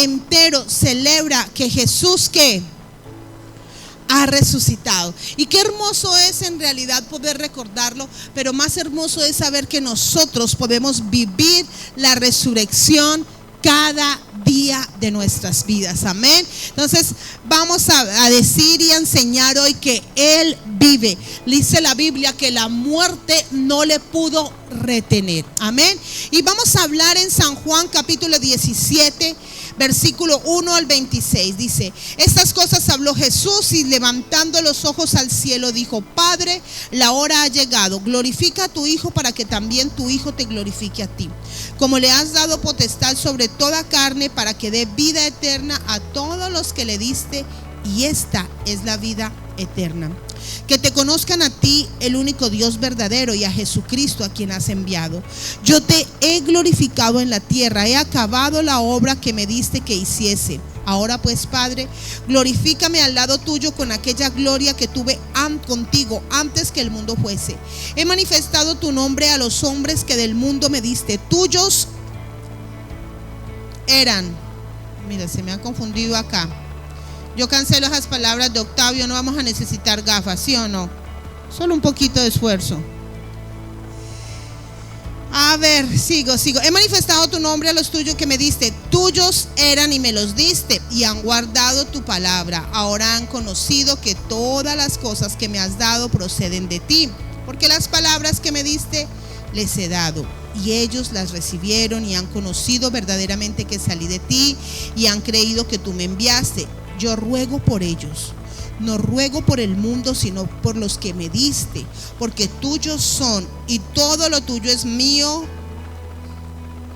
entero celebra que Jesús ¿qué? Ha resucitado. Y qué hermoso es en realidad poder recordarlo, pero más hermoso es saber que nosotros podemos vivir la resurrección cada día de nuestras vidas. Amén. Entonces vamos a decir y a enseñar hoy que Él vive. Dice la Biblia que la muerte no le pudo retener. Amén. Y vamos a hablar en San Juan capítulo 17 versículo 1 al 26. Dice: estas cosas habló Jesús y levantando los ojos al cielo dijo: Padre, la hora ha llegado, glorifica a tu Hijo para que también tu Hijo te glorifique a ti, como le has dado potestad sobre toda carne, para que dé vida eterna a todos los que le diste, y esta es la vida eterna, que te conozcan a ti, el único Dios verdadero, y a Jesucristo a quien has enviado. Yo te he glorificado en la tierra, he acabado la obra que me diste que hiciese. Ahora pues, Padre, glorifícame al lado tuyo con aquella gloria que tuve contigo antes que el mundo fuese. He manifestado tu nombre a los hombres que del mundo me diste. Tuyos eran. Mira, se me ha confundido acá. Yo cancelo esas palabras de Octavio. No vamos a necesitar gafas, ¿sí o no? Solo un poquito de esfuerzo. A ver, sigo. He manifestado tu nombre a los tuyos que me diste. Tuyos eran y me los diste, y han guardado tu palabra. Ahora han conocido que todas las cosas que me has dado proceden de ti, porque las palabras que me diste les he dado, y ellos las recibieron y han conocido verdaderamente que salí de ti, y han creído que tú me enviaste. Yo ruego por ellos. No ruego por el mundo, sino por los que me diste, porque tuyos son, y todo lo tuyo es mío,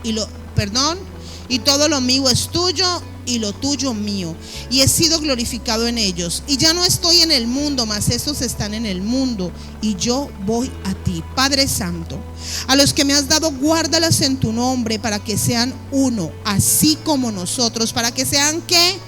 y todo lo mío es tuyo, y lo tuyo mío, y he sido glorificado en ellos. Y ya no estoy en el mundo, mas estos están en el mundo, y yo voy a ti. Padre Santo, a los que me has dado, guárdalas en tu nombre, para que sean uno, así como nosotros. ¿Para que sean qué?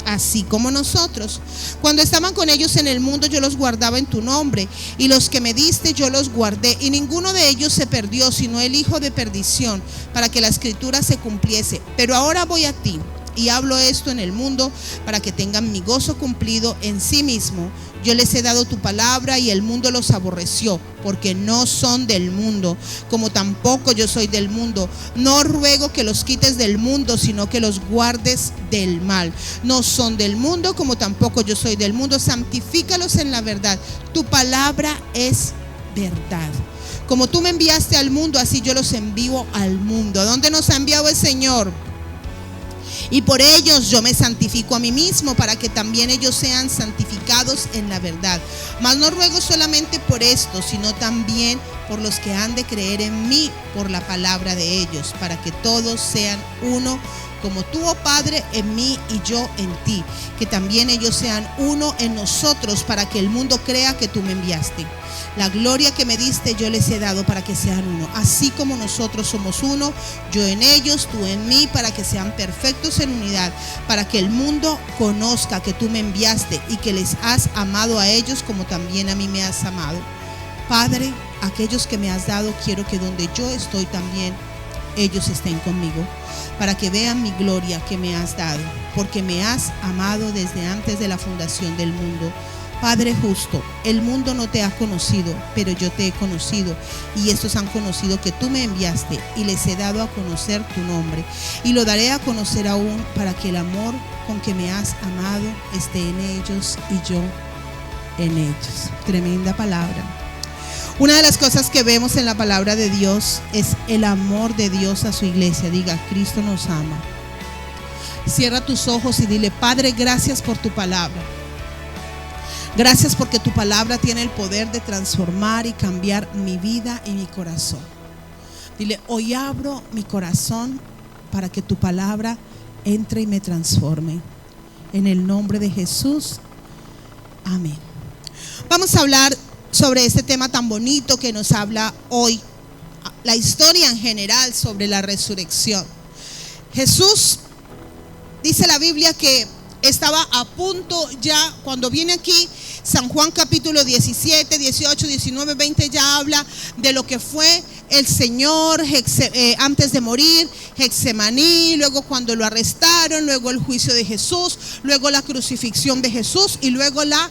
Así como nosotros. Cuando estaban con ellos en el mundo, yo los guardaba en tu nombre, y los que me diste yo los guardé, y ninguno de ellos se perdió, sino el hijo de perdición, para que la escritura se cumpliese. Pero ahora voy a ti, y hablo esto en el mundo, para que tengan mi gozo cumplido en sí mismo. Yo les he dado tu palabra, y el mundo los aborreció, porque no son del mundo, como tampoco yo soy del mundo. No ruego que los quites del mundo, sino que los guardes del mal. No son del mundo, como tampoco yo soy del mundo. Santifícalos en la verdad. Tu palabra es verdad. Como tú me enviaste al mundo, así yo los envío al mundo. ¿A dónde nos ha enviado el Señor? Y por ellos yo me santifico a mí mismo, para que también ellos sean santificados en la verdad. Mas no ruego solamente por esto, sino también por los que han de creer en mí por la palabra de ellos, para que todos sean uno, como tú, oh Padre, en mí y yo en ti, que también ellos sean uno en nosotros, para que el mundo crea que tú me enviaste. La gloria que me diste yo les he dado, para que sean uno, así como nosotros somos uno, yo en ellos, tú en mí, para que sean perfectos en unidad, para que el mundo conozca que tú me enviaste y que les has amado a ellos como también a mí me has amado. Padre, aquellos que me has dado, quiero que donde yo estoy también ellos estén conmigo, para que vean mi gloria que me has dado, porque me has amado desde antes de la fundación del mundo. Padre justo, el mundo no te ha conocido, pero yo te he conocido, y estos han conocido que tú me enviaste, y les he dado a conocer tu nombre, y lo daré a conocer aún, para que el amor con que me has amado esté en ellos y yo en ellos. Tremenda palabra. Una de las cosas que vemos en la palabra de Dios es el amor de Dios a su iglesia. Diga: Cristo nos ama. Cierra tus ojos y dile: Padre, gracias por tu palabra. Gracias porque tu palabra tiene el poder de transformar y cambiar mi vida y mi corazón. Dile: hoy abro mi corazón para que tu palabra entre y me transforme. En el nombre de Jesús. Amén. Vamos a hablar sobre este tema tan bonito que nos habla hoy, la historia en general sobre la resurrección. Jesús, dice la Biblia, que estaba a punto ya, cuando viene aquí, San Juan capítulo 17, 18, 19, 20 ya habla de lo que fue el Señor antes de morir, Getsemaní, luego cuando lo arrestaron, luego el juicio de Jesús, luego la crucifixión de Jesús y luego la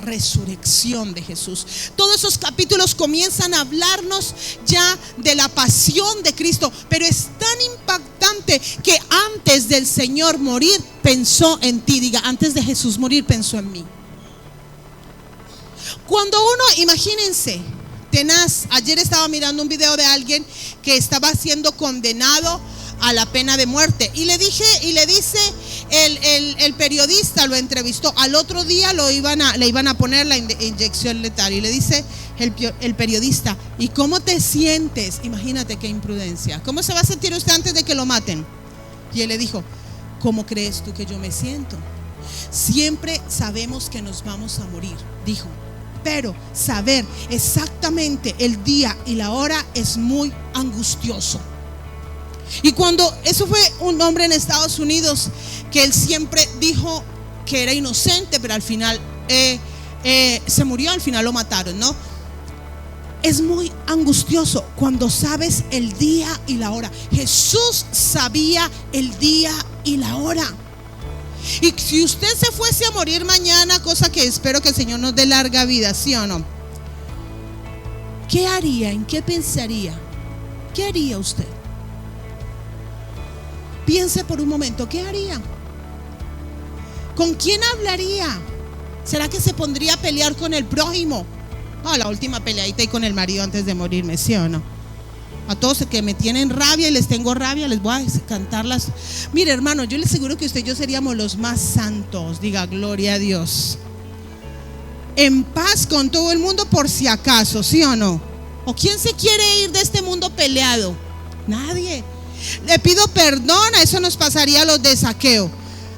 resurrección de Jesús. Todos esos capítulos comienzan a hablarnos ya de la pasión de Cristo, pero es tan impactante que antes del Señor morir pensó en ti. Diga, antes de Jesús morir pensó en mí. Cuando uno, imagínense, tenaz, ayer estaba mirando un video de alguien que estaba siendo condenado a la pena de muerte y le dice el periodista, lo entrevistó, al otro día le iban a poner la inyección letal y le dice el periodista, ¿y cómo te sientes? Imagínate qué imprudencia. ¿Cómo se va a sentir usted antes de que lo maten? Y él le dijo, ¿cómo crees tú que yo me siento? Siempre sabemos que nos vamos a morir, dijo, pero saber exactamente el día y la hora es muy angustioso. Y cuando, eso fue un hombre en Estados Unidos que él siempre dijo que era inocente, pero al final se murió, al final lo mataron, ¿no? Es muy angustioso cuando sabes el día y la hora. Jesús sabía el día y la hora. Y si usted se fuese a morir mañana, cosa que espero que el Señor nos dé larga vida, ¿sí o no? ¿Qué haría? ¿En qué pensaría? ¿Qué haría usted? Piense por un momento, ¿qué haría? ¿Con quién hablaría? ¿Será que se pondría a pelear con el prójimo? La última peleadita ahí con el marido antes de morirme, ¿sí o no? A todos que me tienen rabia y les tengo rabia, les voy a cantarlas. Mire, hermano, yo les aseguro que usted y yo seríamos los más santos. Diga, gloria a Dios. En paz con todo el mundo por si acaso, ¿sí o no? ¿O quién se quiere ir de este mundo peleado? Nadie. Le pido perdón, a eso nos pasaría a los de Saqueo.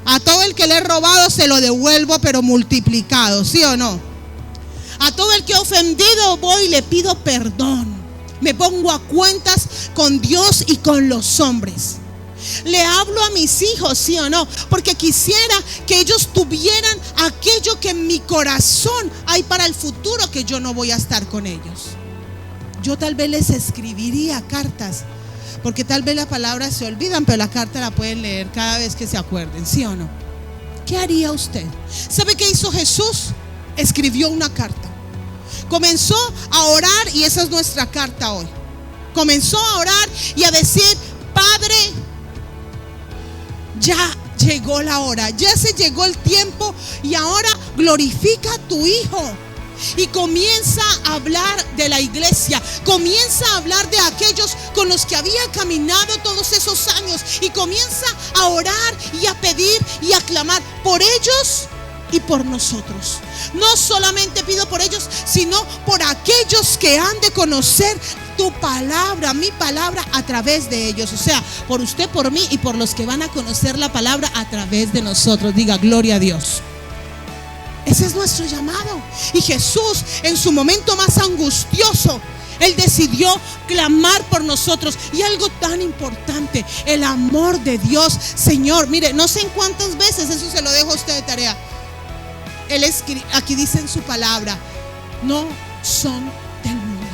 A todo el que le he robado se lo devuelvo, pero multiplicado, ¿sí o no? A todo el que he ofendido voy y le pido perdón. Me pongo a cuentas con Dios y con los hombres. Le hablo a mis hijos, ¿sí o no? Porque quisiera que ellos tuvieran aquello que en mi corazón hay para el futuro, que yo no voy a estar con ellos. Yo tal vez les escribiría cartas, porque tal vez las palabras se olvidan, pero la carta la pueden leer cada vez que se acuerden, ¿sí o no? ¿Qué haría usted? ¿Sabe qué hizo Jesús? Escribió una carta. Comenzó a orar, y esa es nuestra carta hoy. Comenzó a orar y a decir, Padre, ya llegó la hora, ya se llegó el tiempo, y ahora glorifica a tu Hijo. Y comienza a hablar de la iglesia, comienza a hablar de aquellos con los que había caminado todos esos años, y comienza a orar y a pedir y a clamar por ellos y por nosotros. No solamente pido por ellos, sino por aquellos que han de conocer tu palabra, mi palabra, a través de ellos. O sea, por usted, por mí y por los que van a conocer la palabra a través de nosotros. Diga, gloria a Dios. Ese es nuestro llamado. Y Jesús, en su momento más angustioso, Él decidió clamar por nosotros. Y algo tan importante, el amor de Dios. Señor, mire, no sé en cuántas veces, eso se lo dejo a usted de tarea. Él escribe, aquí dice en su palabra, no son del mundo.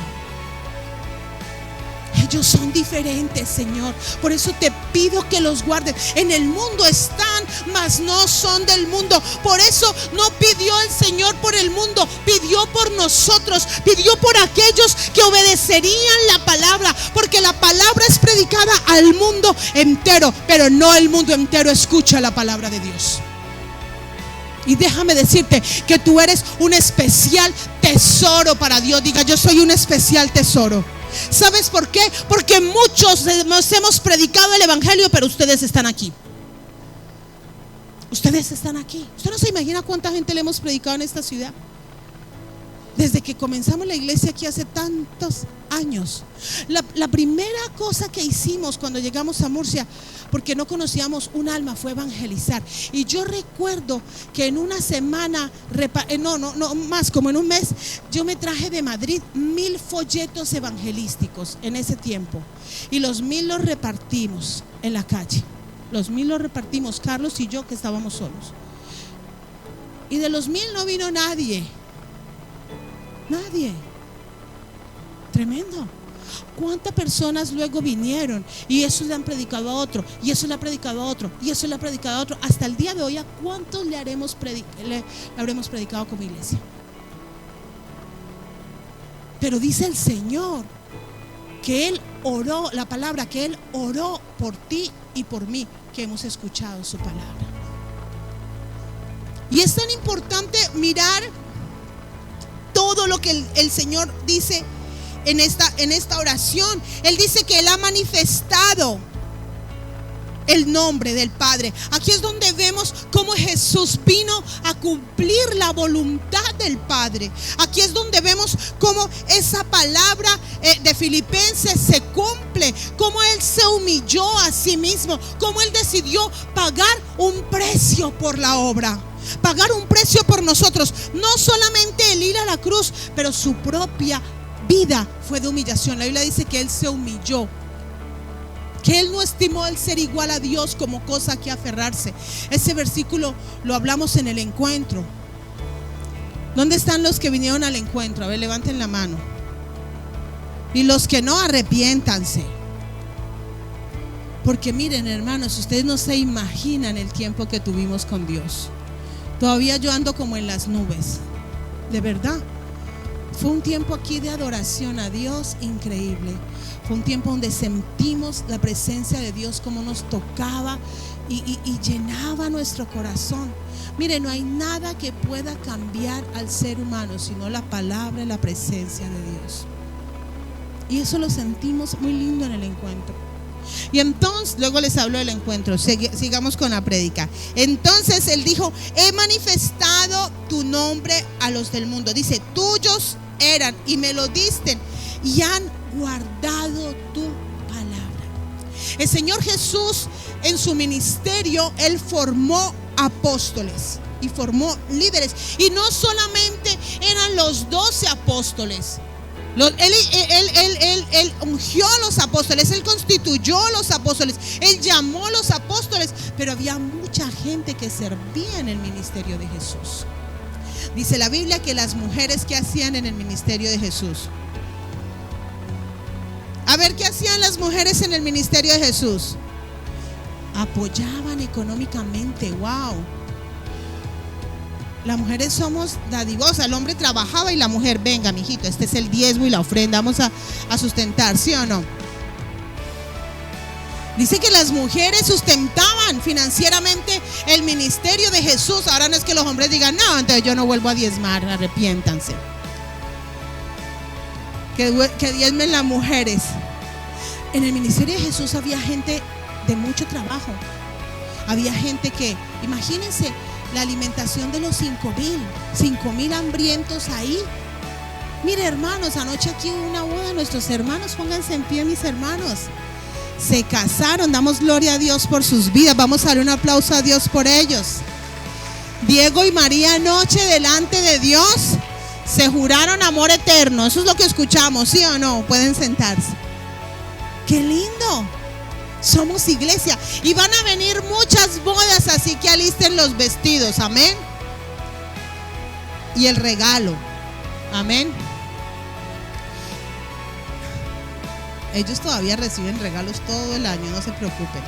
Ellos son diferentes, Señor. Por eso te pido que los guardes. En el mundo están, mas no son del mundo. Por eso no pidió el Señor por el mundo, pidió por nosotros, pidió por aquellos que obedecerían la palabra, porque la palabra es predicada al mundo entero, pero no el mundo entero escucha la palabra de Dios. Y déjame decirte que tú eres un especial tesoro para Dios. Diga, yo soy un especial tesoro. ¿Sabes por qué? Porque muchos nos hemos predicado el evangelio, pero ustedes están aquí. Ustedes están aquí. Usted no se imagina cuánta gente le hemos predicado en esta ciudad. Desde que comenzamos la iglesia aquí hace tantos años. La primera cosa que hicimos cuando llegamos a Murcia, porque no conocíamos un alma, fue evangelizar. Y yo recuerdo que en una semana, no más, como en un mes, yo me traje de Madrid 1000 folletos evangelísticos en ese tiempo. Y los 1000 los repartimos en la calle. Los 1000 los repartimos, Carlos y yo, que estábamos solos. Y de los 1000 no vino nadie. Nadie. Tremendo. ¿Cuántas personas luego vinieron y eso le han predicado a otro, y eso le ha predicado a otro, y eso le ha predicado a otro? Hasta el día de hoy, ¿a cuántos le habremos predicado como iglesia? Pero dice el Señor que Él oró, la palabra que Él oró por ti y por mí, que hemos escuchado su palabra. Y es tan importante mirar todo lo que el Señor dice en esta oración. Él dice que Él ha manifestado el nombre del Padre. Aquí es donde vemos cómo Jesús vino a cumplir la voluntad del Padre. Aquí es donde vemos cómo esa palabra de Filipenses se cumple, cómo Él se humilló a sí mismo, cómo Él decidió pagar un precio por la obra, pagar un precio por nosotros. No solamente el ir a la cruz, pero su propia vida fue de humillación. La Biblia dice que Él se humilló, que Él no estimó el ser igual a Dios como cosa que aferrarse. Ese versículo lo hablamos en el encuentro. ¿Dónde están los que vinieron al encuentro? A ver, levanten la mano. Y los que no, arrepiéntanse. Porque miren, hermanos, ustedes no se imaginan el tiempo que tuvimos con Dios. Todavía yo ando como en las nubes, de verdad. Fue un tiempo aquí de adoración a Dios increíble. Fue un tiempo donde sentimos la presencia de Dios, como nos tocaba y llenaba nuestro corazón. Mire, no hay nada que pueda cambiar al ser humano sino la palabra y la presencia de Dios. Y eso lo sentimos muy lindo en el encuentro. Y entonces, luego les hablo del encuentro. Sigamos con la prédica. Entonces Él dijo: he manifestado tu nombre a los del mundo. Dice: tuyos eran y me lo diste y han guardado tu palabra. El Señor Jesús, en su ministerio, Él formó apóstoles y formó líderes. Y no solamente eran los 12 apóstoles. Él ungió a los apóstoles, Él constituyó a los apóstoles, Él llamó a los apóstoles, pero había mucha gente que servía en el ministerio de Jesús. Dice la Biblia que las mujeres, ¿qué hacían en el ministerio de Jesús? A ver, ¿qué hacían las mujeres en el ministerio de Jesús? Apoyaban económicamente. Wow. Las mujeres somos dadivosas. El hombre trabajaba y la mujer: venga, mijito, este es el diezmo y la ofrenda, vamos a sustentar, ¿sí o no? Dice que las mujeres sustentaban financieramente el ministerio de Jesús. Ahora no es que los hombres digan: no, entonces yo no vuelvo a diezmar, arrepiéntanse. Que diezmen las mujeres. En el ministerio de Jesús había gente de mucho trabajo. Había gente que, imagínense, la alimentación de los 5,000 hambrientos ahí. Mire, hermanos, anoche aquí hubo una boda. Nuestros hermanos, pónganse en pie, mis hermanos. Se casaron, damos gloria a Dios por sus vidas. Vamos a darle un aplauso a Dios por ellos. Diego y María anoche delante de Dios se juraron amor eterno. Eso es lo que escuchamos, ¿sí o no? Pueden sentarse. ¡Qué lindo! Somos iglesia y van a venir muchas bodas, así que alisten los vestidos, amén, y el regalo, amén. Ellos todavía reciben regalos todo el año, no se preocupen.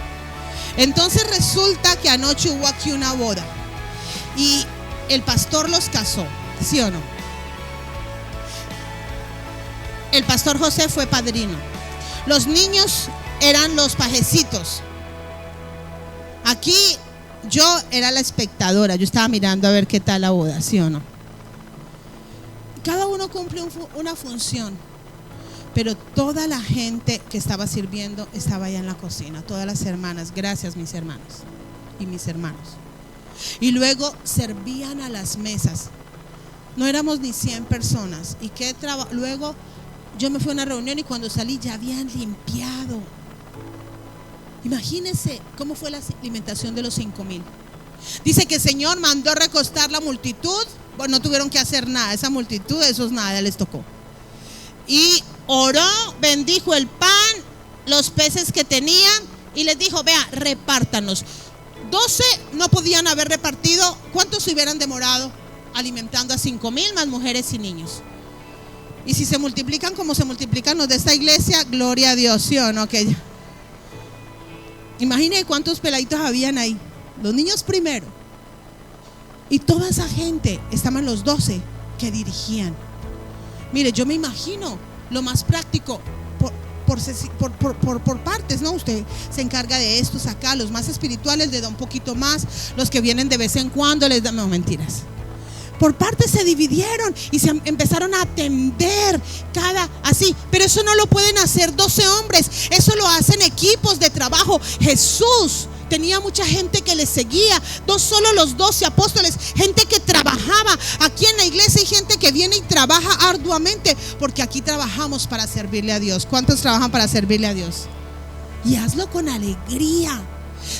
Entonces resulta que anoche hubo aquí una boda y el pastor los casó, ¿sí o no? El pastor José fue padrino. Los niños eran los pajecitos. Aquí yo era la espectadora. Yo estaba mirando a ver qué tal la boda, ¿sí o no? Cada uno cumple una función, pero toda la gente que estaba sirviendo estaba allá en la cocina. Todas las hermanas, gracias mis hermanas y mis hermanos. Y luego servían a las mesas. No éramos ni 100 personas. Y luego yo me fui a una reunión y cuando salí ya habían limpiado. Imagínense cómo fue la alimentación de los 5,000. Dice que el Señor mandó recostar la multitud. Bueno, no tuvieron que hacer nada. Esa multitud, esos nada les tocó. Y oró, bendijo el pan, los peces que tenían y les dijo: vea, repártanos. 12 no podían haber repartido. ¿Cuántos se hubieran demorado alimentando a 5,000 más mujeres y niños? Y si se multiplican como se multiplican los de esta iglesia, gloria a Dios, ¿sí o no? Que imagine cuántos peladitos habían ahí. Los niños primero. Y toda esa gente, estaban los 12 que dirigían. Mire, yo me imagino lo más práctico por partes, ¿no? Usted se encarga de estos acá, los más espirituales le da un poquito más, los que vienen de vez en cuando les da, no, mentiras. Por partes se dividieron y se empezaron a atender cada así, pero eso no lo pueden hacer 12 hombres, eso lo hacen equipos de trabajo. Jesús tenía mucha gente que le seguía, no solo los 12 apóstoles, gente que trabajaba. Aquí en la iglesia hay gente que viene y trabaja arduamente, porque aquí trabajamos para servirle a Dios. ¿Cuántos trabajan para servirle a Dios? Y hazlo con alegría,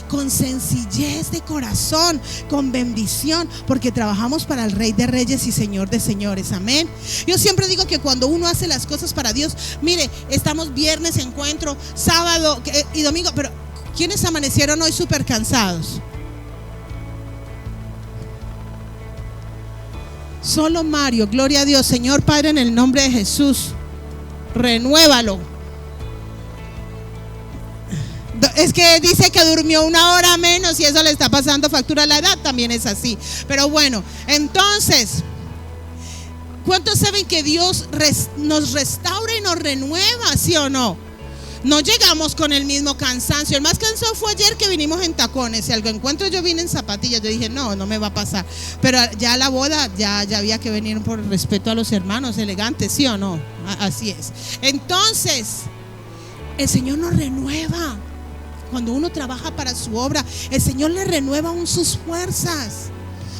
con sencillez de corazón, con bendición, porque trabajamos para el Rey de Reyes y Señor de Señores. Amén. Yo siempre digo que cuando uno hace las cosas para Dios, mire, estamos viernes encuentro, sábado y domingo, pero ¿quiénes amanecieron hoy súper cansados? Solo Mario, gloria a Dios. Señor Padre, en el nombre de Jesús, renuévalo. Es que dice que durmió 1 hora menos y eso le está pasando factura. La edad también es así. Pero bueno, entonces, ¿cuántos saben que Dios nos restaura y nos renueva? ¿Sí o no? No llegamos con el mismo cansancio. El más cansado fue ayer que vinimos en tacones. Si algo encuentro, yo vine en zapatillas. Yo dije, no me va a pasar. Pero ya la boda, ya había que venir por respeto a los hermanos, elegantes, ¿sí o no? Así es. Entonces, el Señor nos renueva. Cuando uno trabaja para su obra, el Señor le renueva aún sus fuerzas.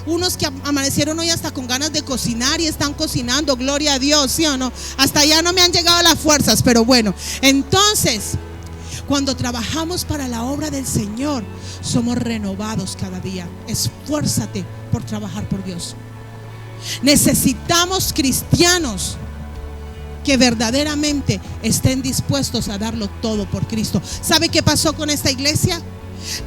Unos que amanecieron hoy hasta con ganas de cocinar y están cocinando, gloria a Dios, ¿sí o no? Hasta allá no me han llegado las fuerzas, pero bueno. Entonces, cuando trabajamos para la obra del Señor, somos renovados cada día. Esfuérzate por trabajar por Dios. Necesitamos cristianos que verdaderamente estén dispuestos a darlo todo por Cristo. ¿Sabe qué pasó con esta iglesia?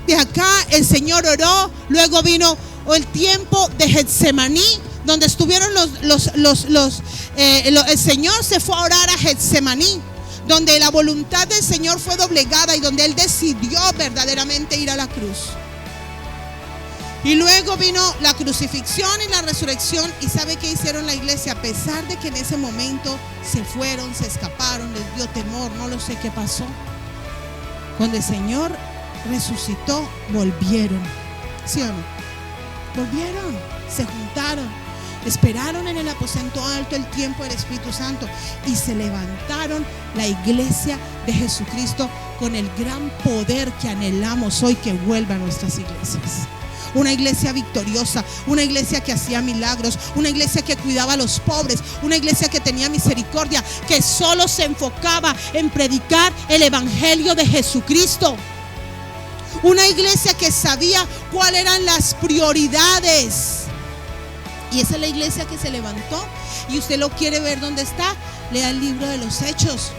De acá el Señor oró, luego vino el tiempo de Getsemaní, donde estuvieron el Señor se fue a orar a Getsemaní, donde la voluntad del Señor fue doblegada y donde Él decidió verdaderamente ir a la cruz. Y luego vino la crucifixión y la resurrección. ¿Y sabe qué hicieron la iglesia? A pesar de que en ese momento se fueron, se escaparon, les dio temor, no lo sé qué pasó. Cuando el Señor resucitó, volvieron. ¿Sí o no? Volvieron, se juntaron, esperaron en el aposento alto el tiempo del Espíritu Santo y se levantaron la iglesia de Jesucristo con el gran poder que anhelamos hoy que vuelva a nuestras iglesias. Una iglesia victoriosa, una iglesia que hacía milagros, una iglesia que cuidaba a los pobres, una iglesia que tenía misericordia, que solo se enfocaba en predicar el evangelio de Jesucristo. Una iglesia que sabía cuáles eran las prioridades. Y esa es la iglesia que se levantó. Y usted lo quiere ver dónde está, lea el libro de los Hechos.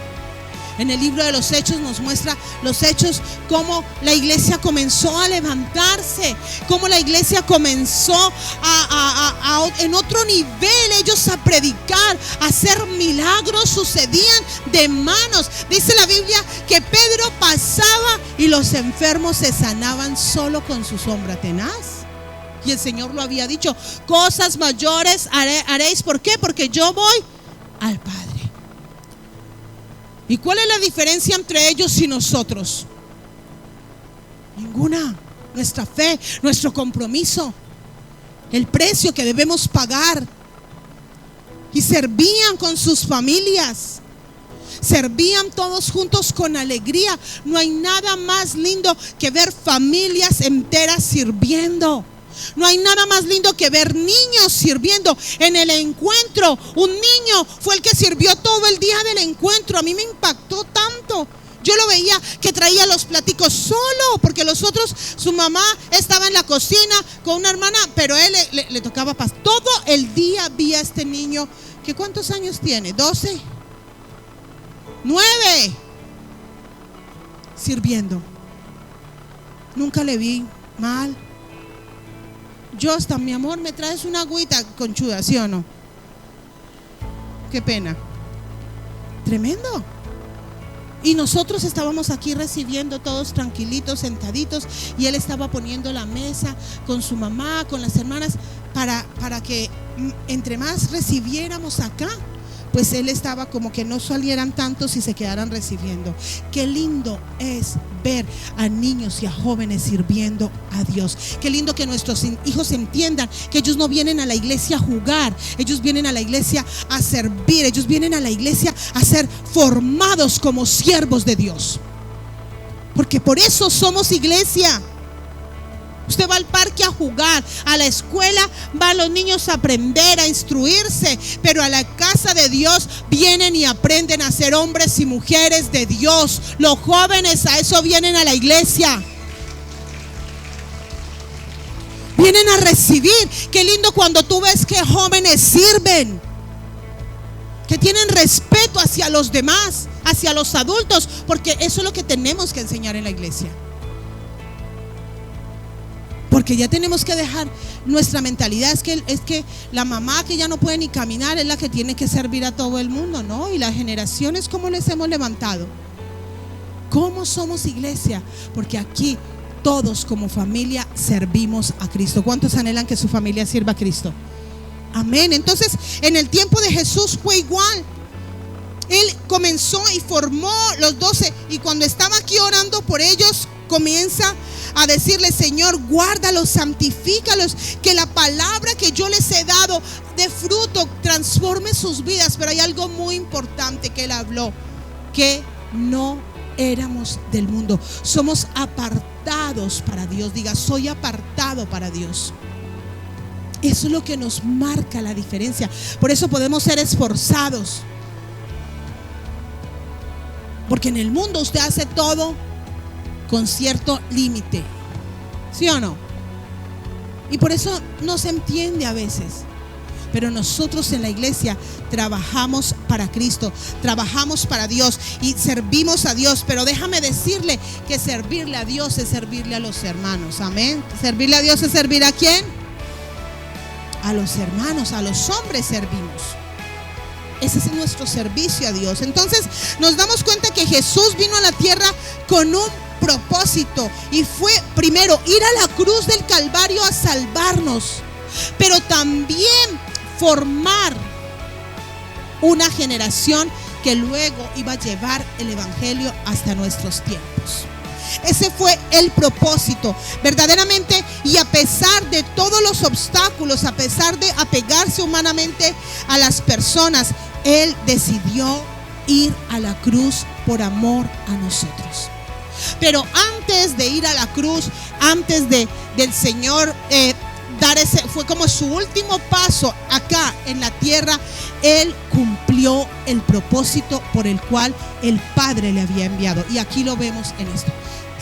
En el libro de los Hechos nos muestra los hechos, cómo la iglesia comenzó a levantarse, cómo la iglesia comenzó en otro nivel, ellos a predicar, a hacer milagros, sucedían de manos. Dice la Biblia que Pedro pasaba y los enfermos se sanaban solo con su sombra tenaz. Y el Señor lo había dicho, cosas mayores haréis. ¿Por qué? Porque yo voy al Padre. ¿Y cuál es la diferencia entre ellos y nosotros? Ninguna. Nuestra fe, nuestro compromiso, el precio que debemos pagar. Y servían con sus familias, servían todos juntos con alegría. No hay nada más lindo que ver familias enteras sirviendo. No hay nada más lindo que ver niños sirviendo. En el encuentro, un niño fue el que sirvió todo el día del encuentro. A mí me impactó tanto. Yo lo veía que traía los platicos solo, porque los otros, su mamá estaba en la cocina con una hermana, pero él le tocaba paz. Todo el día vi a este niño, que ¿cuántos años tiene? 12, 9, sirviendo. Nunca le vi mal. Josta, mi amor, ¿me traes una agüita conchuda, sí o no? Qué pena. Tremendo. Y nosotros estábamos aquí recibiendo todos tranquilitos, sentaditos, y él estaba poniendo la mesa con su mamá, con las hermanas, para que entre más recibiéramos acá, pues él estaba como que no salieran tantos y se quedaran recibiendo. Qué lindo es ver a niños y a jóvenes sirviendo a Dios. Qué lindo que nuestros hijos entiendan que ellos no vienen a la iglesia a jugar, ellos vienen a la iglesia a servir, ellos vienen a la iglesia a ser formados como siervos de Dios. Porque por eso somos iglesia. Usted va al parque a jugar, a la escuela van los niños a aprender, a instruirse, pero a la casa de Dios vienen y aprenden a ser hombres y mujeres de Dios. Los jóvenes a eso vienen a la iglesia. Vienen a recibir. Qué lindo cuando tú ves que jóvenes sirven, que tienen respeto hacia los demás, hacia los adultos, porque eso es lo que tenemos que enseñar en la iglesia. Porque ya tenemos que dejar nuestra mentalidad, es que la mamá que ya no puede ni caminar es la que tiene que servir a todo el mundo, ¿no? Y las generaciones, ¿cómo les hemos levantado? ¿Cómo somos iglesia? Porque aquí todos como familia servimos a Cristo. ¿Cuántos anhelan que su familia sirva a Cristo? Amén. Entonces, en el tiempo de Jesús fue igual. Él comenzó y formó los 12, y cuando estaba aquí orando por ellos, comienza a decirle: Señor, guárdalos, santifícalos, que la palabra que yo les he dado de fruto transforme sus vidas. Pero hay algo muy importante que él habló, que no éramos del mundo, somos apartados para Dios. Diga: soy apartado para Dios. Eso es lo que nos marca la diferencia. Por eso podemos ser esforzados, porque en el mundo usted hace todo con cierto límite, ¿sí o no? Y por eso no se entiende a veces. Pero nosotros en la iglesia trabajamos para Cristo, trabajamos para Dios y servimos a Dios. Pero déjame decirle que servirle a Dios es servirle a los hermanos. Amén. Servirle a Dios es servir ¿a quién? A los hermanos, a los hombres servimos. Ese es nuestro servicio a Dios. Entonces nos damos cuenta que Jesús vino a la tierra con un propósito, y fue primero ir a la cruz del Calvario a salvarnos, pero también formar una generación que luego iba a llevar el evangelio hasta nuestros tiempos. Ese fue el propósito, verdaderamente. Y a pesar de todos los obstáculos, a pesar de apegarse humanamente a las personas, Él decidió ir a la cruz por amor a nosotros. Pero antes de ir a la cruz, antes del Señor dar ese, fue como su último paso acá en la tierra, Él cumplió el propósito por el cual el Padre le había enviado. Y aquí lo vemos en esto: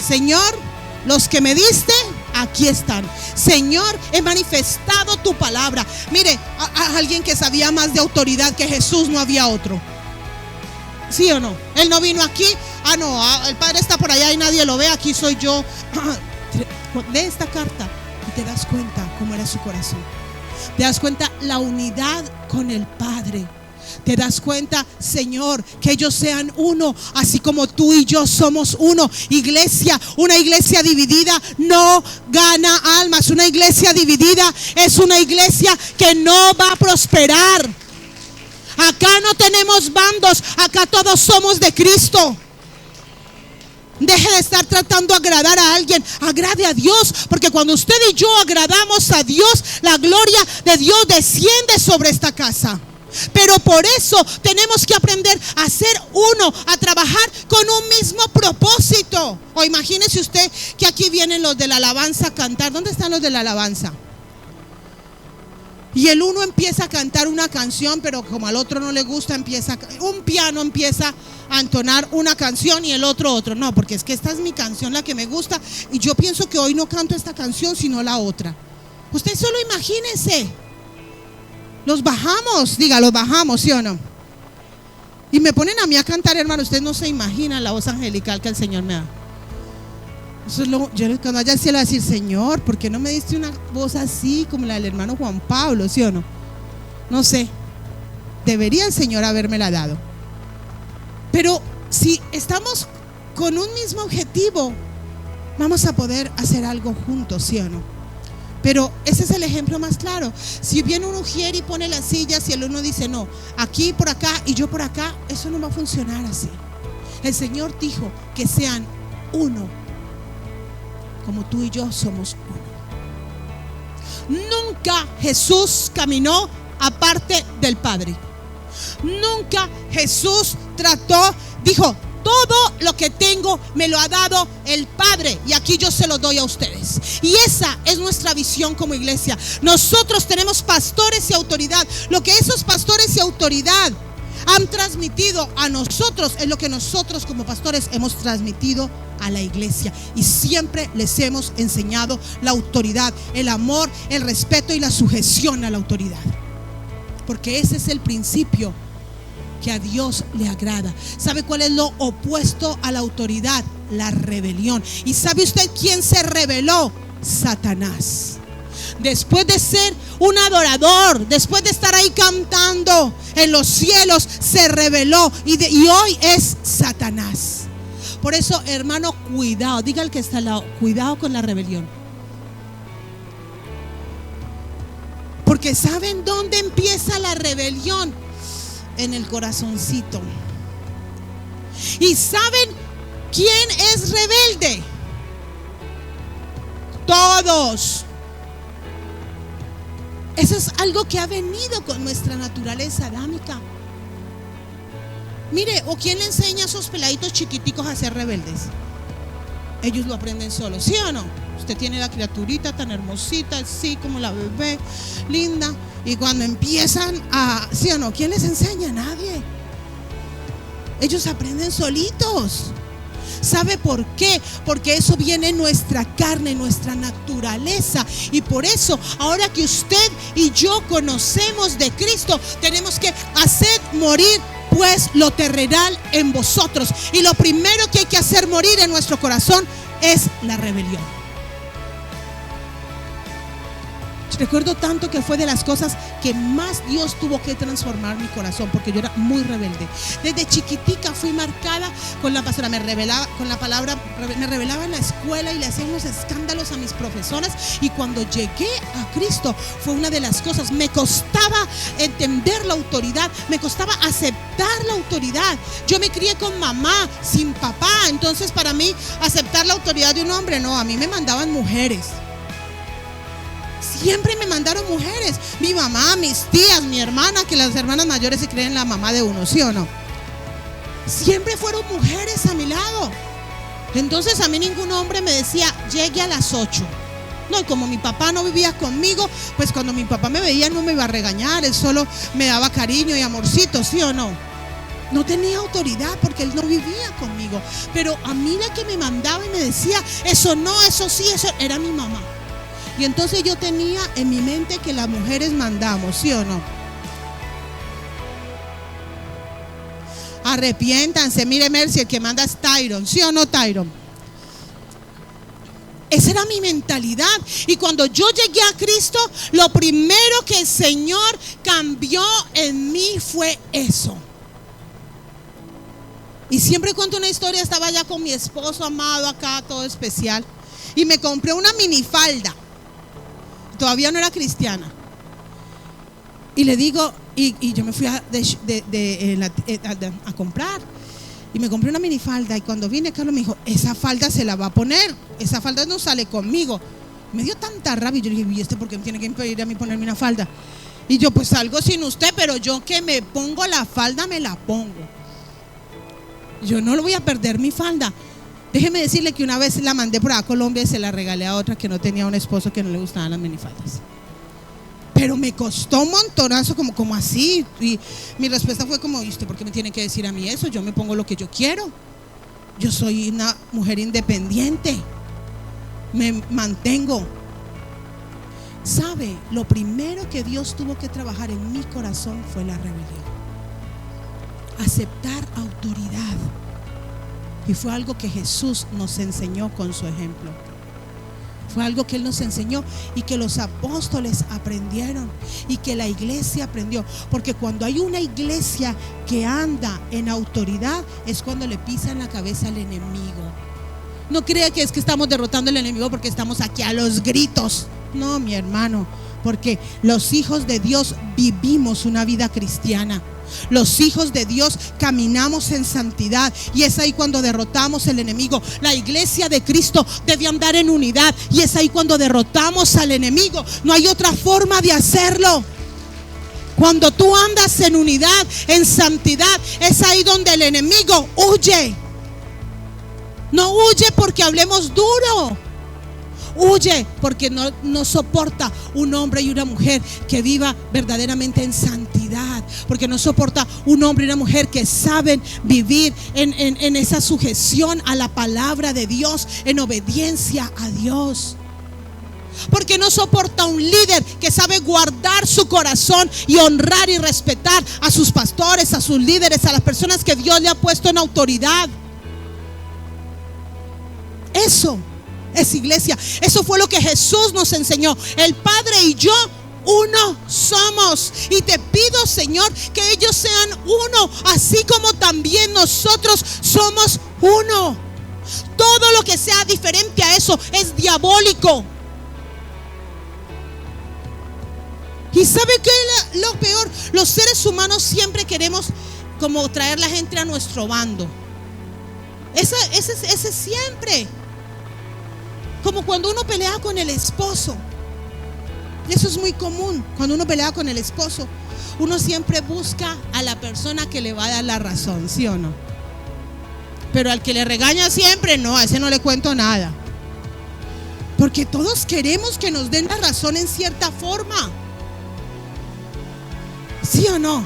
Señor, los que me diste, aquí están. Señor, he manifestado tu palabra. Mire, a alguien que sabía más de autoridad que Jesús no había otro. ¿Sí o no? Él no vino aquí: no, el Padre está por allá y nadie lo ve, aquí soy yo. Lee esta carta y te das cuenta cómo era su corazón. Te das cuenta la unidad con el Padre. Te das cuenta: Señor, que ellos sean uno, así como tú y yo somos uno. Iglesia, una iglesia dividida no gana almas. Una iglesia dividida es una iglesia que no va a prosperar. Acá no tenemos bandos, acá todos somos de Cristo. Deje de estar tratando de agradar a alguien, agrade a Dios, porque cuando usted y yo agradamos a Dios, la gloria de Dios desciende sobre esta casa. Pero por eso tenemos que aprender a ser uno, a trabajar con un mismo propósito. O imagínese usted que aquí vienen los de la alabanza a cantar. ¿Dónde están los de la alabanza? Y el uno empieza a cantar una canción, pero como al otro no le gusta, un piano empieza a entonar una canción y el otro. No, porque es que esta es mi canción, la que me gusta, y yo pienso que hoy no canto esta canción sino la otra. Usted solo imagínese. Los bajamos, los bajamos, ¿sí o no? Y me ponen a mí a cantar, hermano. Ustedes no se imaginan la voz angelical que el Señor me da. Eso es yo cuando vaya al cielo voy a decir: Señor, ¿por qué no me diste una voz así como la del hermano Juan Pablo? ¿Sí o no? No sé. Debería el Señor habérmela dado. Pero si estamos con un mismo objetivo, vamos a poder hacer algo juntos, ¿sí o no? Pero ese es el ejemplo más claro. Si viene un ujier y pone las sillas y el uno dice no, aquí por acá y yo por acá, eso no va a funcionar así. El Señor dijo que sean uno, como tú y yo somos uno. Nunca Jesús caminó aparte del Padre. Nunca Jesús dijo, todo lo que tengo me lo ha dado el Padre y aquí yo se lo doy a ustedes. Y esa es nuestra visión como iglesia. Nosotros tenemos pastores y autoridad. Lo que esos pastores y autoridad han transmitido a nosotros es lo que nosotros como pastores hemos transmitido a la iglesia. Y siempre les hemos enseñado la autoridad, el amor, el respeto y la sujeción a la autoridad. Porque ese es el principio que a Dios le agrada. ¿Sabe cuál es lo opuesto a la autoridad? La rebelión. ¿Y sabe usted quién se rebeló? Satanás. Después de ser un adorador, después de estar ahí cantando en los cielos, se rebeló y hoy es Satanás. Por eso, hermano, cuidado. Diga al que está al lado, cuidado con la rebelión. Porque ¿saben dónde empieza la rebelión? En el corazoncito. ¿Y saben quién es rebelde? Todos. Eso es algo que ha venido con nuestra naturaleza adámica. Mire, ¿o quién le enseña a esos peladitos chiquiticos a ser rebeldes? Ellos lo aprenden solos, ¿sí o no? Usted tiene la criaturita tan hermosita, así como la bebé, linda. Y cuando empiezan a, ¿sí o no? ¿Quién les enseña? Nadie. Ellos aprenden solitos. ¿Sabe por qué? Porque eso viene en nuestra carne, en nuestra naturaleza. Y por eso, ahora que usted y yo conocemos de Cristo, tenemos que hacer morir pues lo terrenal en vosotros. Y lo primero que hay que hacer morir en nuestro corazón es la rebelión. Recuerdo tanto que fue de las cosas que más Dios tuvo que transformar mi corazón, porque yo era muy rebelde. Desde chiquitica fui marcada con la pastora, me revelaba con la palabra, me revelaba en la escuela y le hacía unos escándalos a mis profesoras. Y cuando llegué a Cristo fue una de las cosas, me costaba entender la autoridad, me costaba aceptar la autoridad. Yo me crié con mamá, sin papá, entonces para mí aceptar la autoridad de un hombre, no, a mí me mandaban mujeres. Siempre me mandaron mujeres, mi mamá, mis tías, mi hermana, que las hermanas mayores se creen la mamá de uno, ¿sí o no? Siempre fueron mujeres a mi lado. Entonces a mí ningún hombre me decía, llegue a las 8. No, y como mi papá no vivía conmigo, pues cuando mi papá me veía no me iba a regañar, él solo me daba cariño y amorcito, ¿sí o no? No tenía autoridad porque él no vivía conmigo. Pero a mí la que me mandaba y me decía, eso no, eso sí, eso era mi mamá. Y entonces yo tenía en mi mente que las mujeres mandamos, ¿sí o no? Arrepiéntanse, mire Mercy, el que manda es Tyron, ¿sí o no, Tyron? Esa era mi mentalidad. Y cuando yo llegué a Cristo, lo primero que el Señor cambió en mí fue eso. Y siempre cuento una historia, estaba ya con mi esposo amado acá, todo especial, y me compré una minifalda. Todavía no era cristiana. Y le digo, y yo me fui a comprar. Y me compré una minifalda. Y cuando vine, Carlos me dijo, esa falda se la va a poner. Esa falda no sale conmigo. Me dio tanta rabia. Yo le dije, ¿y este por qué me tiene que impedir a mí ponerme una falda? Y yo, pues salgo sin usted, pero yo que me pongo la falda, me la pongo. Yo no lo voy a perder mi falda. Déjeme decirle que una vez la mandé por a Colombia y se la regalé a otra que no tenía un esposo que no le gustaban las minifaldas. Pero me costó un montonazo, como así. Y mi respuesta fue como, ¿y usted por qué me tiene que decir a mí eso? Yo me pongo lo que yo quiero. Yo soy una mujer independiente. Me mantengo. ¿Sabe? Lo primero que Dios tuvo que trabajar en mi corazón fue la rebelión. Aceptar autoridad. Y fue algo que Jesús nos enseñó con su ejemplo. Fue algo que Él nos enseñó y que los apóstoles aprendieron y que la iglesia aprendió. Porque cuando hay una iglesia que anda en autoridad, es cuando le pisan la cabeza al enemigo. No crea que es que estamos derrotando al enemigo porque estamos aquí a los gritos. No, mi hermano, porque los hijos de Dios vivimos una vida cristiana. Los hijos de Dios caminamos en santidad y es ahí cuando derrotamos al enemigo. La iglesia de Cristo debe andar en unidad y es ahí cuando derrotamos al enemigo. No hay otra forma de hacerlo. Cuando tú andas en unidad, en santidad, es ahí donde el enemigo huye. No huye porque hablemos duro. Huye porque no soporta un hombre y una mujer que viva verdaderamente en santidad. Porque no soporta un hombre y una mujer que saben vivir en esa sujeción a la palabra de Dios, en obediencia a Dios. Porque no soporta un líder que sabe guardar su corazón y honrar y respetar a sus pastores, a sus líderes, a las personas que Dios le ha puesto en autoridad. Eso es iglesia. Eso fue lo que Jesús nos enseñó. El Padre y yo uno somos. Y te pido, Señor, que ellos sean uno, así como también nosotros somos uno. Todo lo que sea diferente a eso es diabólico. ¿Y sabe qué es lo peor? Los seres humanos siempre queremos como traer la gente a nuestro bando. Ese siempre. Como cuando uno pelea con el esposo. Eso es muy común. Cuando uno pelea con el esposo, uno siempre busca a la persona que le va a dar la razón, ¿sí o no? Pero al que le regaña siempre, no, a ese no le cuento nada. Porque todos queremos que nos den la razón en cierta forma, ¿sí o no?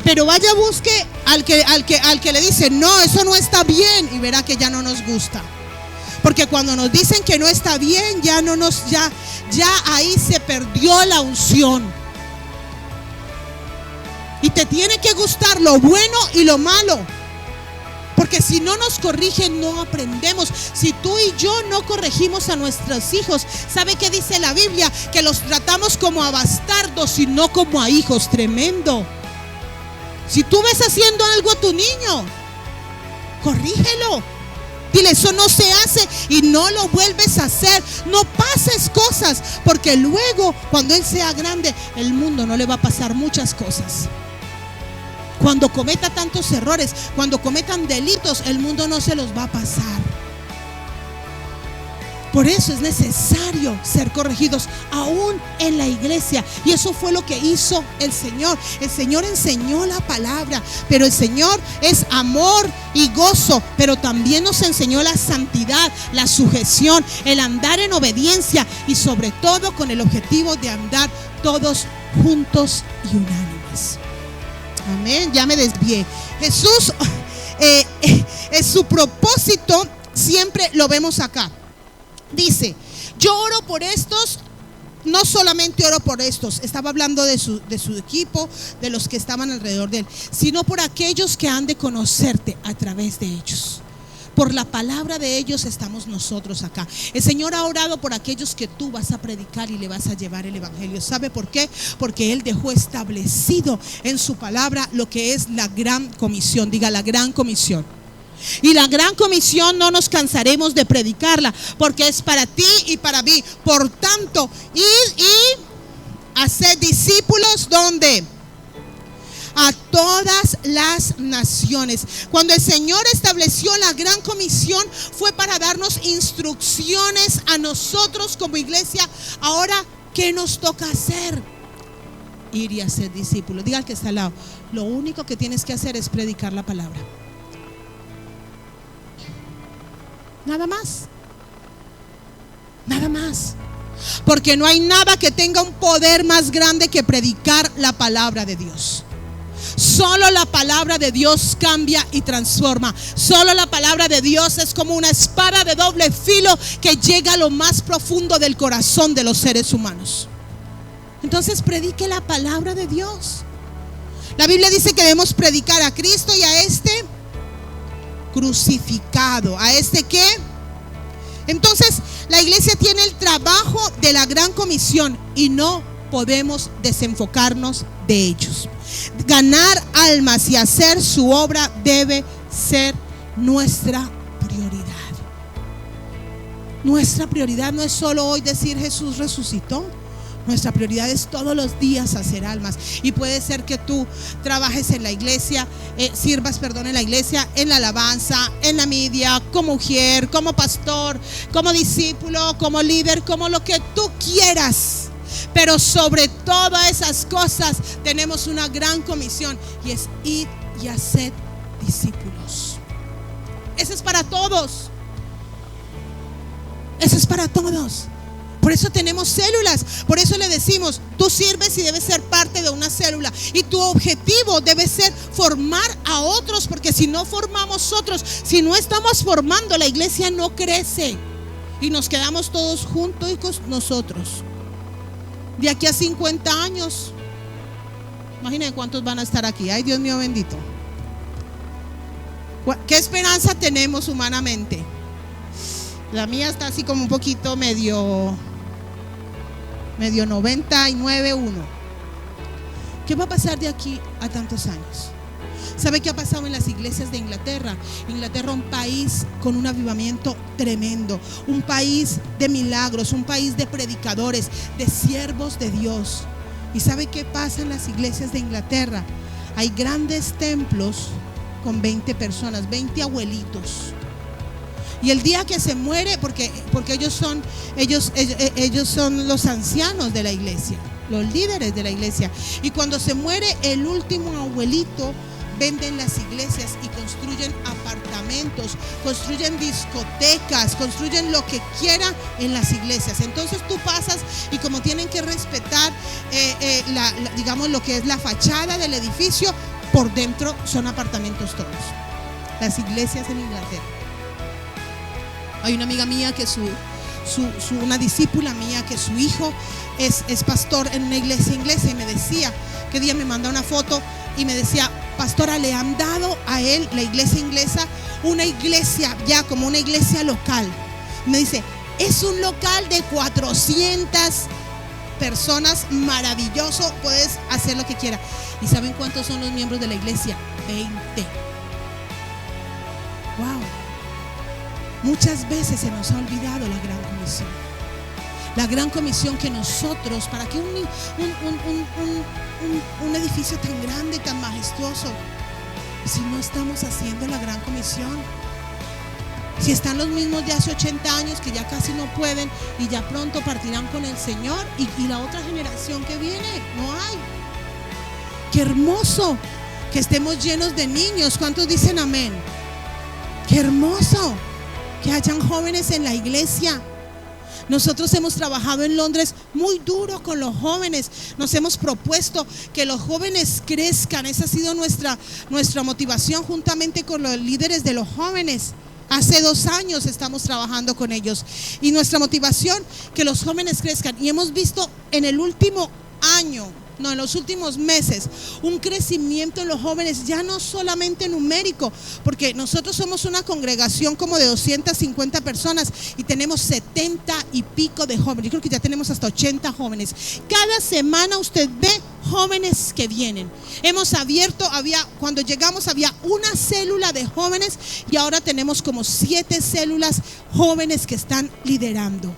Pero vaya, busque al que le dice, no, eso no está bien, y verá que ya no nos gusta. Porque cuando nos dicen que no está bien, ya ahí se perdió la unción. Y te tiene que gustar lo bueno y lo malo. Porque si no nos corrigen, no aprendemos. Si tú y yo no corregimos a nuestros hijos, ¿sabe qué dice la Biblia? Que los tratamos como a bastardos y no como a hijos. Tremendo. Si tú ves haciendo algo a tu niño, corrígelo. Dile, eso no se hace y no lo vuelves a hacer. No pases cosas, porque luego cuando él sea grande, el mundo no le va a pasar muchas cosas. Cuando cometa tantos errores, cuando cometan delitos, el mundo no se los va a pasar. Por eso es necesario ser corregidos aún en la iglesia. Y eso fue lo que hizo el Señor. El Señor enseñó la palabra, pero el Señor es amor y gozo, pero también nos enseñó la santidad, la sujeción, el andar en obediencia y sobre todo con el objetivo de andar todos juntos y unánimes. Amén, ya me desvié. Jesús, su propósito siempre lo vemos acá. Dice, yo oro por estos, no solamente oro por estos, estaba hablando de su equipo, de los que estaban alrededor de él, sino por aquellos que han de conocerte a través de ellos. Por la palabra de ellos estamos nosotros acá. El Señor ha orado por aquellos que tú vas a predicar y le vas a llevar el evangelio. ¿Sabe por qué? Porque Él dejó establecido en su palabra lo que es la gran comisión. Diga, la gran comisión. Y la gran comisión no nos cansaremos de predicarla, porque es para ti y para mí. Por tanto, id y haced discípulos, ¿dónde? A todas las naciones. Cuando el Señor estableció la gran comisión, fue para darnos instrucciones a nosotros como iglesia. Ahora, ¿qué nos toca hacer? Ir y hacer discípulos. Diga al que está al lado, lo único que tienes que hacer es predicar la palabra. Nada más. Nada más. Porque no hay nada que tenga un poder más grande que predicar la palabra de Dios. Solo la palabra de Dios cambia y transforma. Solo la palabra de Dios es como una espada de doble filo que llega a lo más profundo del corazón de los seres humanos. Entonces predique la palabra de Dios. La Biblia dice que debemos predicar a Cristo y a crucificado. ¿A qué? Entonces, La iglesia tiene el trabajo de la gran comisión y no podemos desenfocarnos de ellos. Ganar almas y hacer su obra debe ser nuestra prioridad. Nuestra prioridad no es solo hoy decir Jesús resucitó. Nuestra prioridad es todos los días hacer almas. Y puede ser que tú trabajes en la iglesia, sirvas en la iglesia, en la alabanza, en la media, como mujer, como pastor, como discípulo, como líder, como lo que tú quieras. Pero sobre todas esas cosas tenemos una gran comisión, y es ir y hacer discípulos. Eso es para todos. Eso es para todos. Por eso tenemos células. Por eso le decimos, tú sirves y debes ser parte de una célula. Y tu objetivo debe ser formar a otros. Porque si no formamos otros, si no estamos formando, la iglesia no crece. Y nos quedamos todos juntos y con nosotros. De aquí a 50 años, imagínense cuántos van a estar aquí. Ay, Dios mío bendito. ¿Qué esperanza tenemos humanamente? La mía está así como un poquito medio 99.1. ¿Qué va a pasar de aquí a tantos años? ¿Sabe qué ha pasado en las iglesias de Inglaterra? Inglaterra, un país con un avivamiento tremendo, un país de milagros, un país de predicadores, de siervos de Dios. ¿Y sabe qué pasa en las iglesias de Inglaterra? Hay grandes templos con 20 personas, 20 abuelitos. Y el día que se muere, porque ellos son los ancianos de la iglesia, los líderes de la iglesia. Y cuando se muere el último abuelito, venden las iglesias y construyen apartamentos, construyen discotecas, construyen lo que quieran en las iglesias. Entonces tú pasas y como tienen que respetar digamos lo que es la fachada del edificio, por dentro son apartamentos todos. Las iglesias en Inglaterra. Hay una amiga mía que una discípula mía, que su hijo es pastor en una iglesia inglesa, y me decía, que día me mandó una foto y me decía, pastora, le han dado a él, la iglesia inglesa, una iglesia ya como una iglesia local. Me dice, es un local de 400 personas, maravilloso, puedes hacer lo que quieras. ¿Y saben cuántos son los miembros de la iglesia? 20. Wow. Muchas veces se nos ha olvidado la gran comisión. La gran comisión que nosotros, para que un edificio tan grande, tan majestuoso, si no estamos haciendo la gran comisión, si están los mismos de hace 80 años que ya casi no pueden y ya pronto partirán con el Señor, y la otra generación que viene, no hay. Qué hermoso que estemos llenos de niños. ¿Cuántos dicen amén? Qué hermoso que hayan jóvenes en la iglesia. Nosotros hemos trabajado en Londres muy duro con los jóvenes. Nos hemos propuesto que los jóvenes crezcan. Esa ha sido nuestra motivación, juntamente con los líderes de los jóvenes. Hace 2 años estamos trabajando con ellos, y nuestra motivación, que los jóvenes crezcan. Y hemos visto en el último año, en los últimos meses, un crecimiento en los jóvenes, ya no solamente numérico, porque nosotros somos una congregación como de 250 personas y tenemos 70 y pico de jóvenes. Yo creo que ya tenemos hasta 80 jóvenes. Cada semana usted ve jóvenes que vienen. Hemos abierto, cuando llegamos había una célula de jóvenes, y ahora tenemos como 7 células jóvenes que están liderando.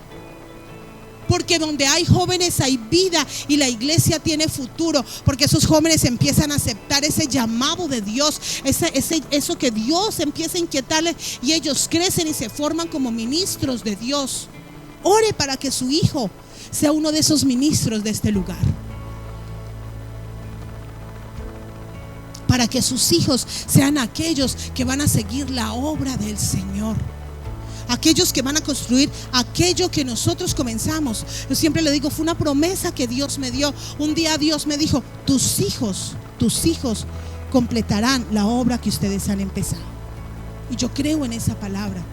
Porque donde hay jóvenes hay vida, y la iglesia tiene futuro, porque esos jóvenes empiezan a aceptar ese llamado de Dios, eso que Dios empieza a inquietarles, y ellos crecen y se forman como ministros de Dios. Ore para que su hijo sea uno de esos ministros de este lugar, para que sus hijos sean aquellos que van a seguir la obra del Señor, aquellos que van a construir aquello que nosotros comenzamos. Yo siempre le digo, fue una promesa que Dios me dio. Un día Dios me dijo, tus hijos completarán la obra que ustedes han empezado. Y yo creo en esa palabra,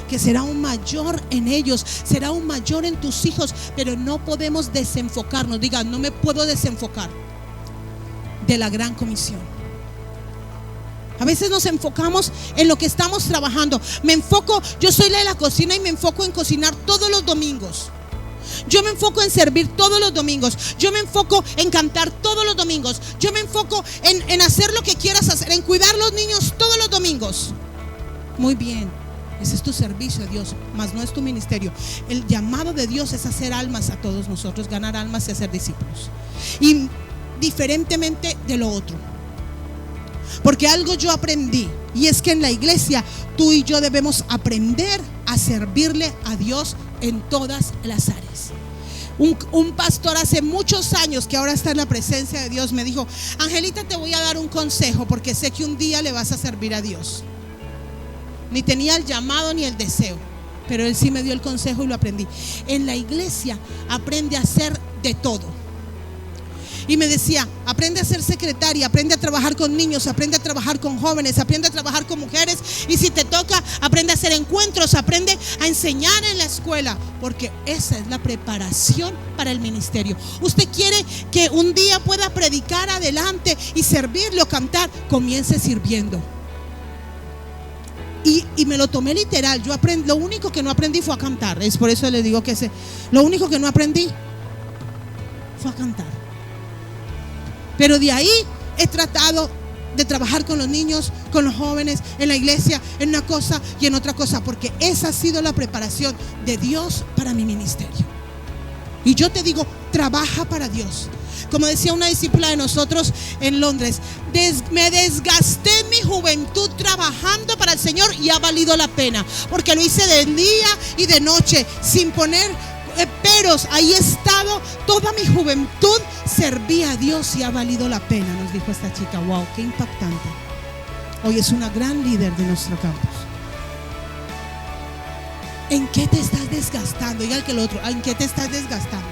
que será un mayor en ellos, será un mayor en tus hijos. Pero no podemos desenfocarnos. Diga, no me puedo desenfocar de la gran comisión. A veces nos enfocamos en lo que estamos trabajando. Yo soy la de la cocina y me enfoco en cocinar todos los domingos. Yo me enfoco en servir todos los domingos. Yo me enfoco en cantar todos los domingos. Yo me enfoco en hacer lo que quieras hacer, en cuidar los niños todos los domingos. Muy bien, ese es tu servicio a Dios, mas no es tu ministerio. El llamado de Dios es hacer almas a todos nosotros, ganar almas y hacer discípulos. Y diferentemente de lo otro. Porque algo yo aprendí, y es que en la iglesia tú y yo debemos aprender a servirle a Dios en todas las áreas. Un pastor hace muchos años, que ahora está en la presencia de Dios, me dijo: Angelita, te voy a dar un consejo, porque sé que un día le vas a servir a Dios. Ni tenía el llamado ni el deseo, pero él sí me dio el consejo y lo aprendí. En la iglesia aprende a hacer de todo. Y me decía: aprende a ser secretaria, aprende a trabajar con niños, aprende a trabajar con jóvenes, aprende a trabajar con mujeres. Y si te toca, aprende a hacer encuentros, aprende a enseñar en la escuela, porque esa es la preparación para el ministerio. Usted quiere que un día pueda predicar adelante y servirle o cantar, comience sirviendo. Y me lo tomé literal. Yo aprendí, lo único que no aprendí fue a cantar. Es por eso le digo que lo único que no aprendí fue a cantar. Pero de ahí he tratado de trabajar con los niños, con los jóvenes, en la iglesia, en una cosa y en otra cosa, porque esa ha sido la preparación de Dios para mi ministerio. Y yo te digo, trabaja para Dios. Como decía una discípula de nosotros en Londres: me desgasté en mi juventud trabajando para el Señor y ha valido la pena, porque lo hice de día y de noche sin poner peros. Ahí he estado toda mi juventud, serví a Dios y ha valido la pena, nos dijo esta chica. Wow, qué impactante. Hoy es una gran líder de nuestro campus. ¿En qué te estás desgastando? Diga el que el otro: ¿en qué te estás desgastando?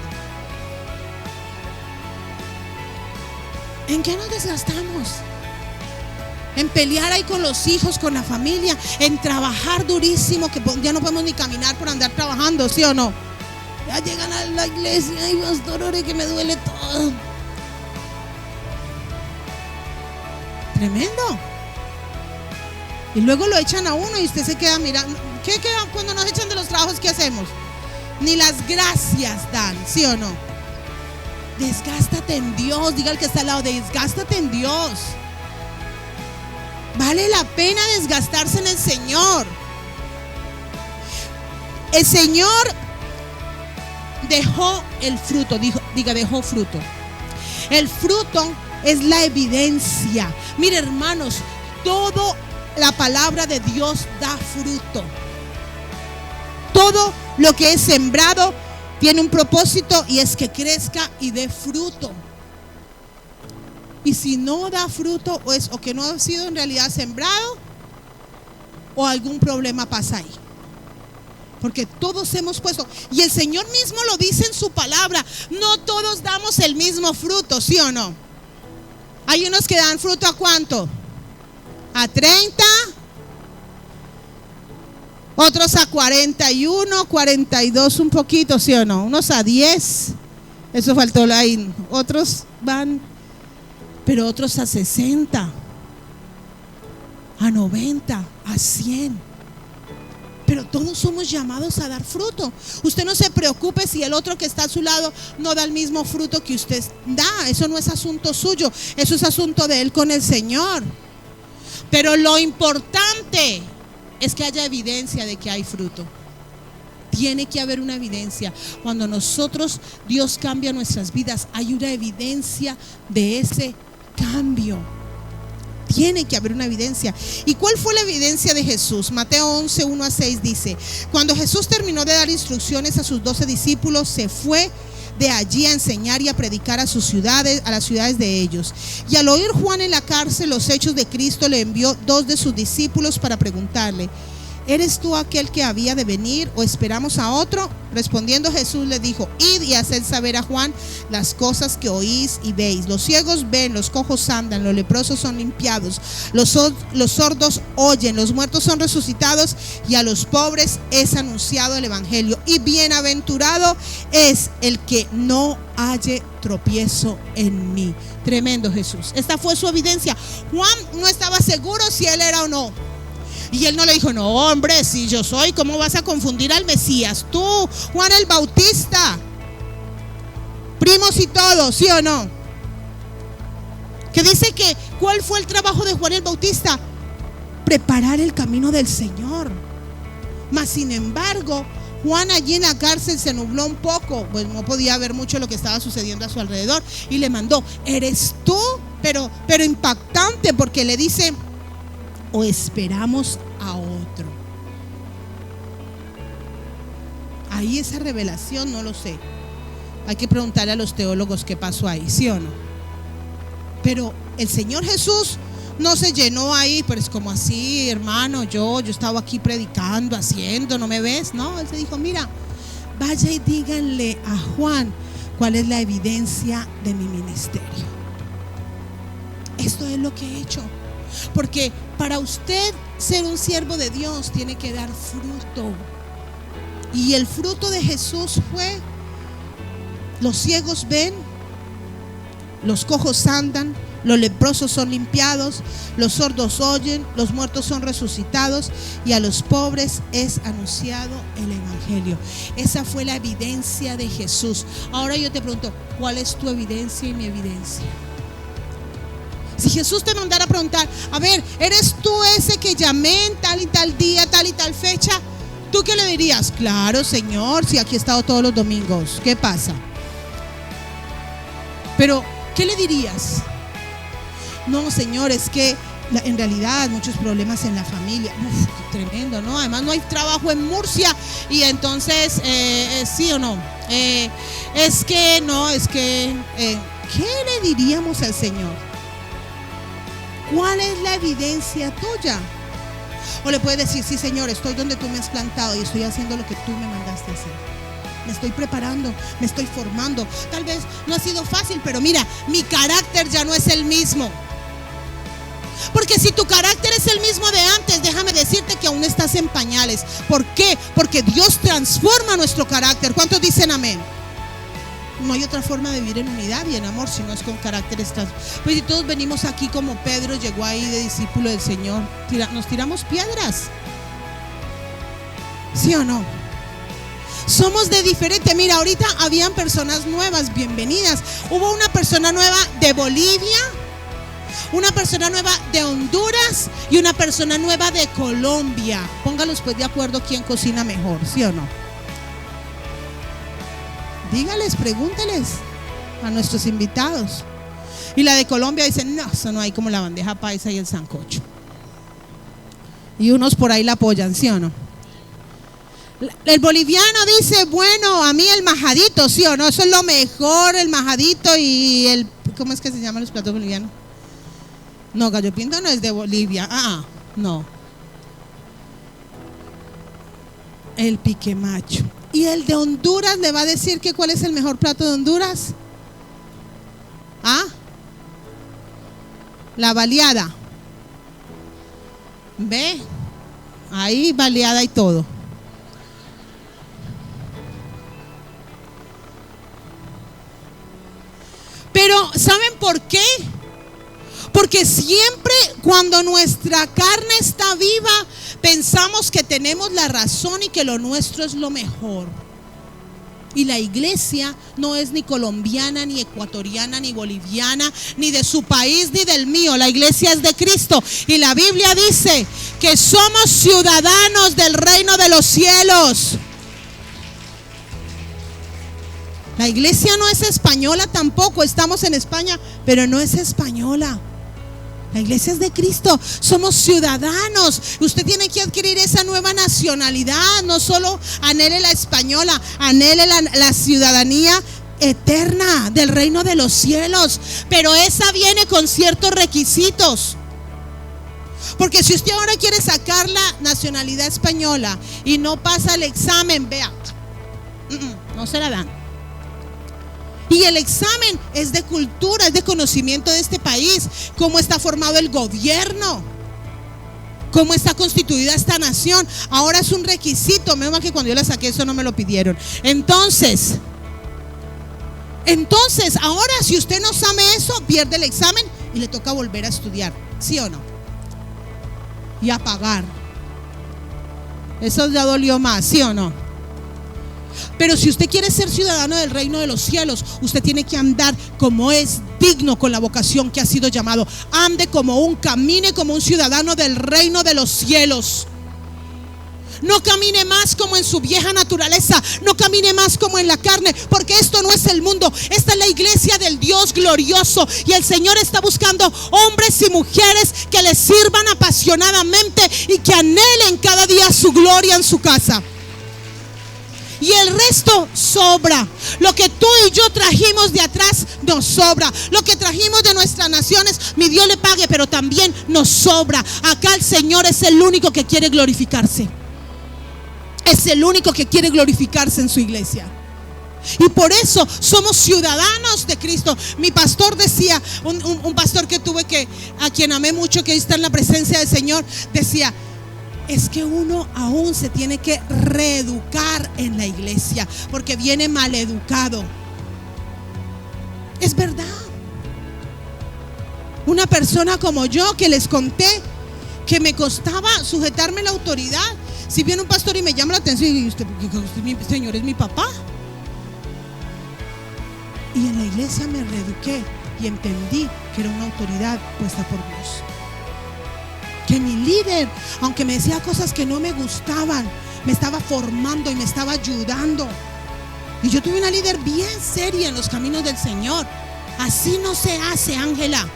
¿En qué nos desgastamos? En pelear ahí con los hijos, con la familia, en trabajar durísimo, que ya no podemos ni caminar por andar trabajando, ¿sí o no? Ya llegan a la iglesia: ay, pastor, ore que me duele todo. Tremendo. Y luego lo echan a uno y usted se queda mirando. ¿Qué queda cuando nos echan de los trabajos? ¿Qué hacemos? Ni las gracias dan, ¿sí o no? Desgástate en Dios. Diga al que está al lado: desgástate en Dios. Vale la pena desgastarse en el Señor. El Señor dejó el fruto. Dejó fruto. El fruto es la evidencia. Mire, hermanos, todo la palabra de Dios da fruto. Todo lo que es sembrado tiene un propósito, y es que crezca y dé fruto. Y si no da fruto, o que no ha sido en realidad sembrado, o algún problema pasa ahí. Porque todos hemos puesto, y el Señor mismo lo dice en su palabra: no todos damos el mismo fruto, ¿sí o no? Hay unos que dan fruto ¿a cuánto? A 30, otros a 41, 42 un poquito, ¿sí o no? Unos a 10, eso faltó ahí. Otros van, pero otros a 60, a 90, a 100. Pero todos somos llamados a dar fruto. Usted no se preocupe si el otro que está a su lado no da el mismo fruto que usted da. Eso no es asunto suyo, eso es asunto de él con el Señor. Pero lo importante es que haya evidencia de que hay fruto. Tiene que haber una evidencia. Cuando Dios cambia nuestras vidas, hay una evidencia de ese cambio. Tiene que haber una evidencia. ¿Y cuál fue la evidencia de Jesús? Mateo 11, 1 a 6 dice: cuando Jesús terminó de dar instrucciones a sus 12 discípulos, se fue de allí a enseñar y a predicar a las ciudades de ellos. Y al oír Juan en la cárcel los hechos de Cristo, le envió 2 de sus discípulos para preguntarle: ¿eres tú aquel que había de venir o esperamos a otro? Respondiendo Jesús le dijo: id y haced saber a Juan las cosas que oís y veis. Los ciegos ven, los cojos andan, los leprosos son limpiados, los sordos oyen, los muertos son resucitados, y a los pobres es anunciado el evangelio. Y bienaventurado es el que no halle tropiezo en mí. Tremendo Jesús. Esta fue su evidencia. Juan no estaba seguro si él era o no. Y él no le dijo: no, hombre, si yo soy, ¿cómo vas a confundir al Mesías? Tú, Juan el Bautista, primos y todo, ¿sí o no? Que dice que, ¿cuál fue el trabajo de Juan el Bautista? Preparar el camino del Señor. Mas sin embargo, Juan allí en la cárcel se nubló un poco, pues no podía ver mucho lo que estaba sucediendo a su alrededor, y le mandó: ¿eres tú? Pero impactante, porque le dice: o esperamos a otro. Ahí esa revelación no lo sé. Hay que preguntarle a los teólogos qué pasó ahí, ¿sí o no? Pero el Señor Jesús no se llenó ahí, pero es como así, hermano, yo estaba aquí predicando, haciendo, ¿no me ves? No, él se dijo: mira, vaya y díganle a Juan cuál es la evidencia de mi ministerio. Esto es lo que he hecho. Porque para usted ser un siervo de Dios tiene que dar fruto. Y el fruto de Jesús fue: los ciegos ven, los cojos andan, los leprosos son limpiados, los sordos oyen, los muertos son resucitados, y a los pobres es anunciado el evangelio. Esa fue la evidencia de Jesús. Ahora yo te pregunto: ¿cuál es tu evidencia y mi evidencia? Si Jesús te mandara a preguntar: a ver, ¿eres tú ese que llamé en tal y tal día, tal y tal fecha? ¿Tú qué le dirías? Claro, Señor, si aquí he estado todos los domingos. ¿Qué pasa? Pero, ¿qué le dirías? No, Señor, es que en realidad muchos problemas en la familia. Uf, qué tremendo, ¿no? Además no hay trabajo en Murcia, y entonces, ¿sí o no? Es que, ¿qué le diríamos al Señor? ¿Cuál es la evidencia tuya? O le puedes decir: sí, Señor, estoy donde tú me has plantado y estoy haciendo lo que tú me mandaste a hacer. Me estoy preparando, me estoy formando. Tal vez no ha sido fácil, pero mira, mi carácter ya no es el mismo. Porque si tu carácter es el mismo de antes, déjame decirte que aún estás en pañales. ¿Por qué? Porque Dios transforma nuestro carácter. ¿Cuántos dicen amén? No hay otra forma de vivir en unidad y en amor si no es con caracteres pues si todos venimos aquí como Pedro llegó ahí de discípulo del Señor, nos tiramos piedras, ¿sí o no? Somos de diferente. Mira, ahorita habían personas nuevas, bienvenidas. Hubo una persona nueva de Bolivia, una persona nueva de Honduras y una persona nueva de Colombia. Póngalos pues de acuerdo quién cocina mejor, ¿sí o no? Dígales, pregúnteles a nuestros invitados. Y la de Colombia dice: no, eso no hay como la bandeja paisa y el sancocho. Y unos por ahí la apoyan, ¿sí o no? El boliviano dice: bueno, a mí el majadito, ¿sí o no? Eso es lo mejor, el majadito y el... ¿cómo es que se llaman los platos bolivianos? No, gallo pinto no es de Bolivia. No. El piquemacho. Y el de Honduras le va a decir que cuál es el mejor plato de Honduras. La baleada. ¿Ve? Ahí baleada y todo. Pero ¿saben por qué? Porque siempre cuando nuestra carne está viva, pensamos que tenemos la razón y que lo nuestro es lo mejor. Y la iglesia no es ni colombiana, ni ecuatoriana, ni boliviana, ni de su país, ni del mío. La iglesia es de Cristo. Y la Biblia dice que somos ciudadanos del reino de los cielos. La iglesia no es española tampoco. Estamos en España, pero no es española. La iglesia es de Cristo, somos ciudadanos. Usted tiene que adquirir esa nueva nacionalidad. No solo anhele la española, anhele la ciudadanía eterna del reino de los cielos. Pero esa viene con ciertos requisitos. Porque si usted ahora quiere sacar la nacionalidad española y no pasa el examen, vea, no se la dan. Y el examen es de cultura, es de conocimiento de este país, cómo está formado el gobierno, cómo está constituida esta nación. Ahora es un requisito, menos mal que cuando yo la saqué eso no me lo pidieron. Entonces, ahora si usted no sabe eso, pierde el examen y le toca volver a estudiar, ¿sí o no? Y a pagar. Eso ya dolió más, ¿sí o no? Pero si usted quiere ser ciudadano del reino de los cielos, usted tiene que andar como es digno con la vocación que ha sido llamado. Camine como un ciudadano del reino de los cielos. No camine más como en su vieja naturaleza, no camine más como en la carne, porque esto no es el mundo, esta es la iglesia del Dios glorioso. Y el Señor está buscando hombres y mujeres que le sirvan apasionadamente y que anhelen cada día su gloria en su casa. Y el resto sobra. Lo que tú y yo trajimos de atrás nos sobra. Lo que trajimos de nuestras naciones, mi Dios le pague, pero también nos sobra. Acá el Señor es el único que quiere glorificarse. Es el único que quiere glorificarse en su iglesia. Y por eso somos ciudadanos de Cristo. Mi pastor decía, un pastor que tuve, a quien amé mucho, que está en la presencia del Señor, decía: es que uno aún se tiene que reeducar en la iglesia, porque viene maleducado. Es verdad. Una persona como yo, que les conté que me costaba sujetarme la autoridad. Si viene un pastor y me llama la atención y usted, Señor, es mi papá. Y en la iglesia me reeduqué y entendí que era una autoridad puesta por Dios. Que mi líder, aunque me decía cosas que no me gustaban, me estaba formando y me estaba ayudando. Y yo tuve una líder bien seria en los caminos del Señor. Así no se hace, Ángela.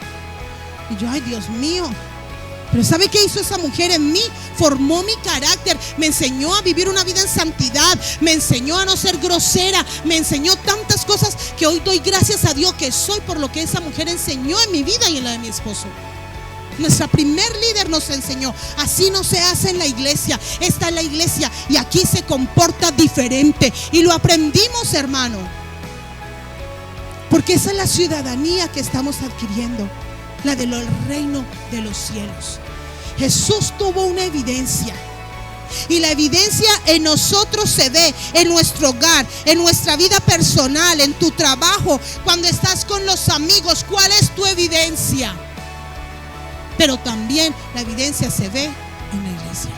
Y yo, ay, Dios mío. Pero ¿sabe qué hizo esa mujer en mí? Formó mi carácter, me enseñó a vivir una vida en santidad, me enseñó a no ser grosera, me enseñó tantas cosas que hoy doy gracias a Dios que soy por lo que esa mujer enseñó en mi vida y en la de mi esposo. Nuestra primer líder nos enseñó: así no se hace en la iglesia. Esta es la iglesia y aquí se comporta diferente. Y lo aprendimos, hermano, porque esa es la ciudadanía que estamos adquiriendo, la del reino de los cielos. Jesús tuvo una evidencia, y la evidencia en nosotros se ve en nuestro hogar, en nuestra vida personal, en tu trabajo, cuando estás con los amigos. ¿Cuál es tu evidencia? Pero también la evidencia se ve en la iglesia.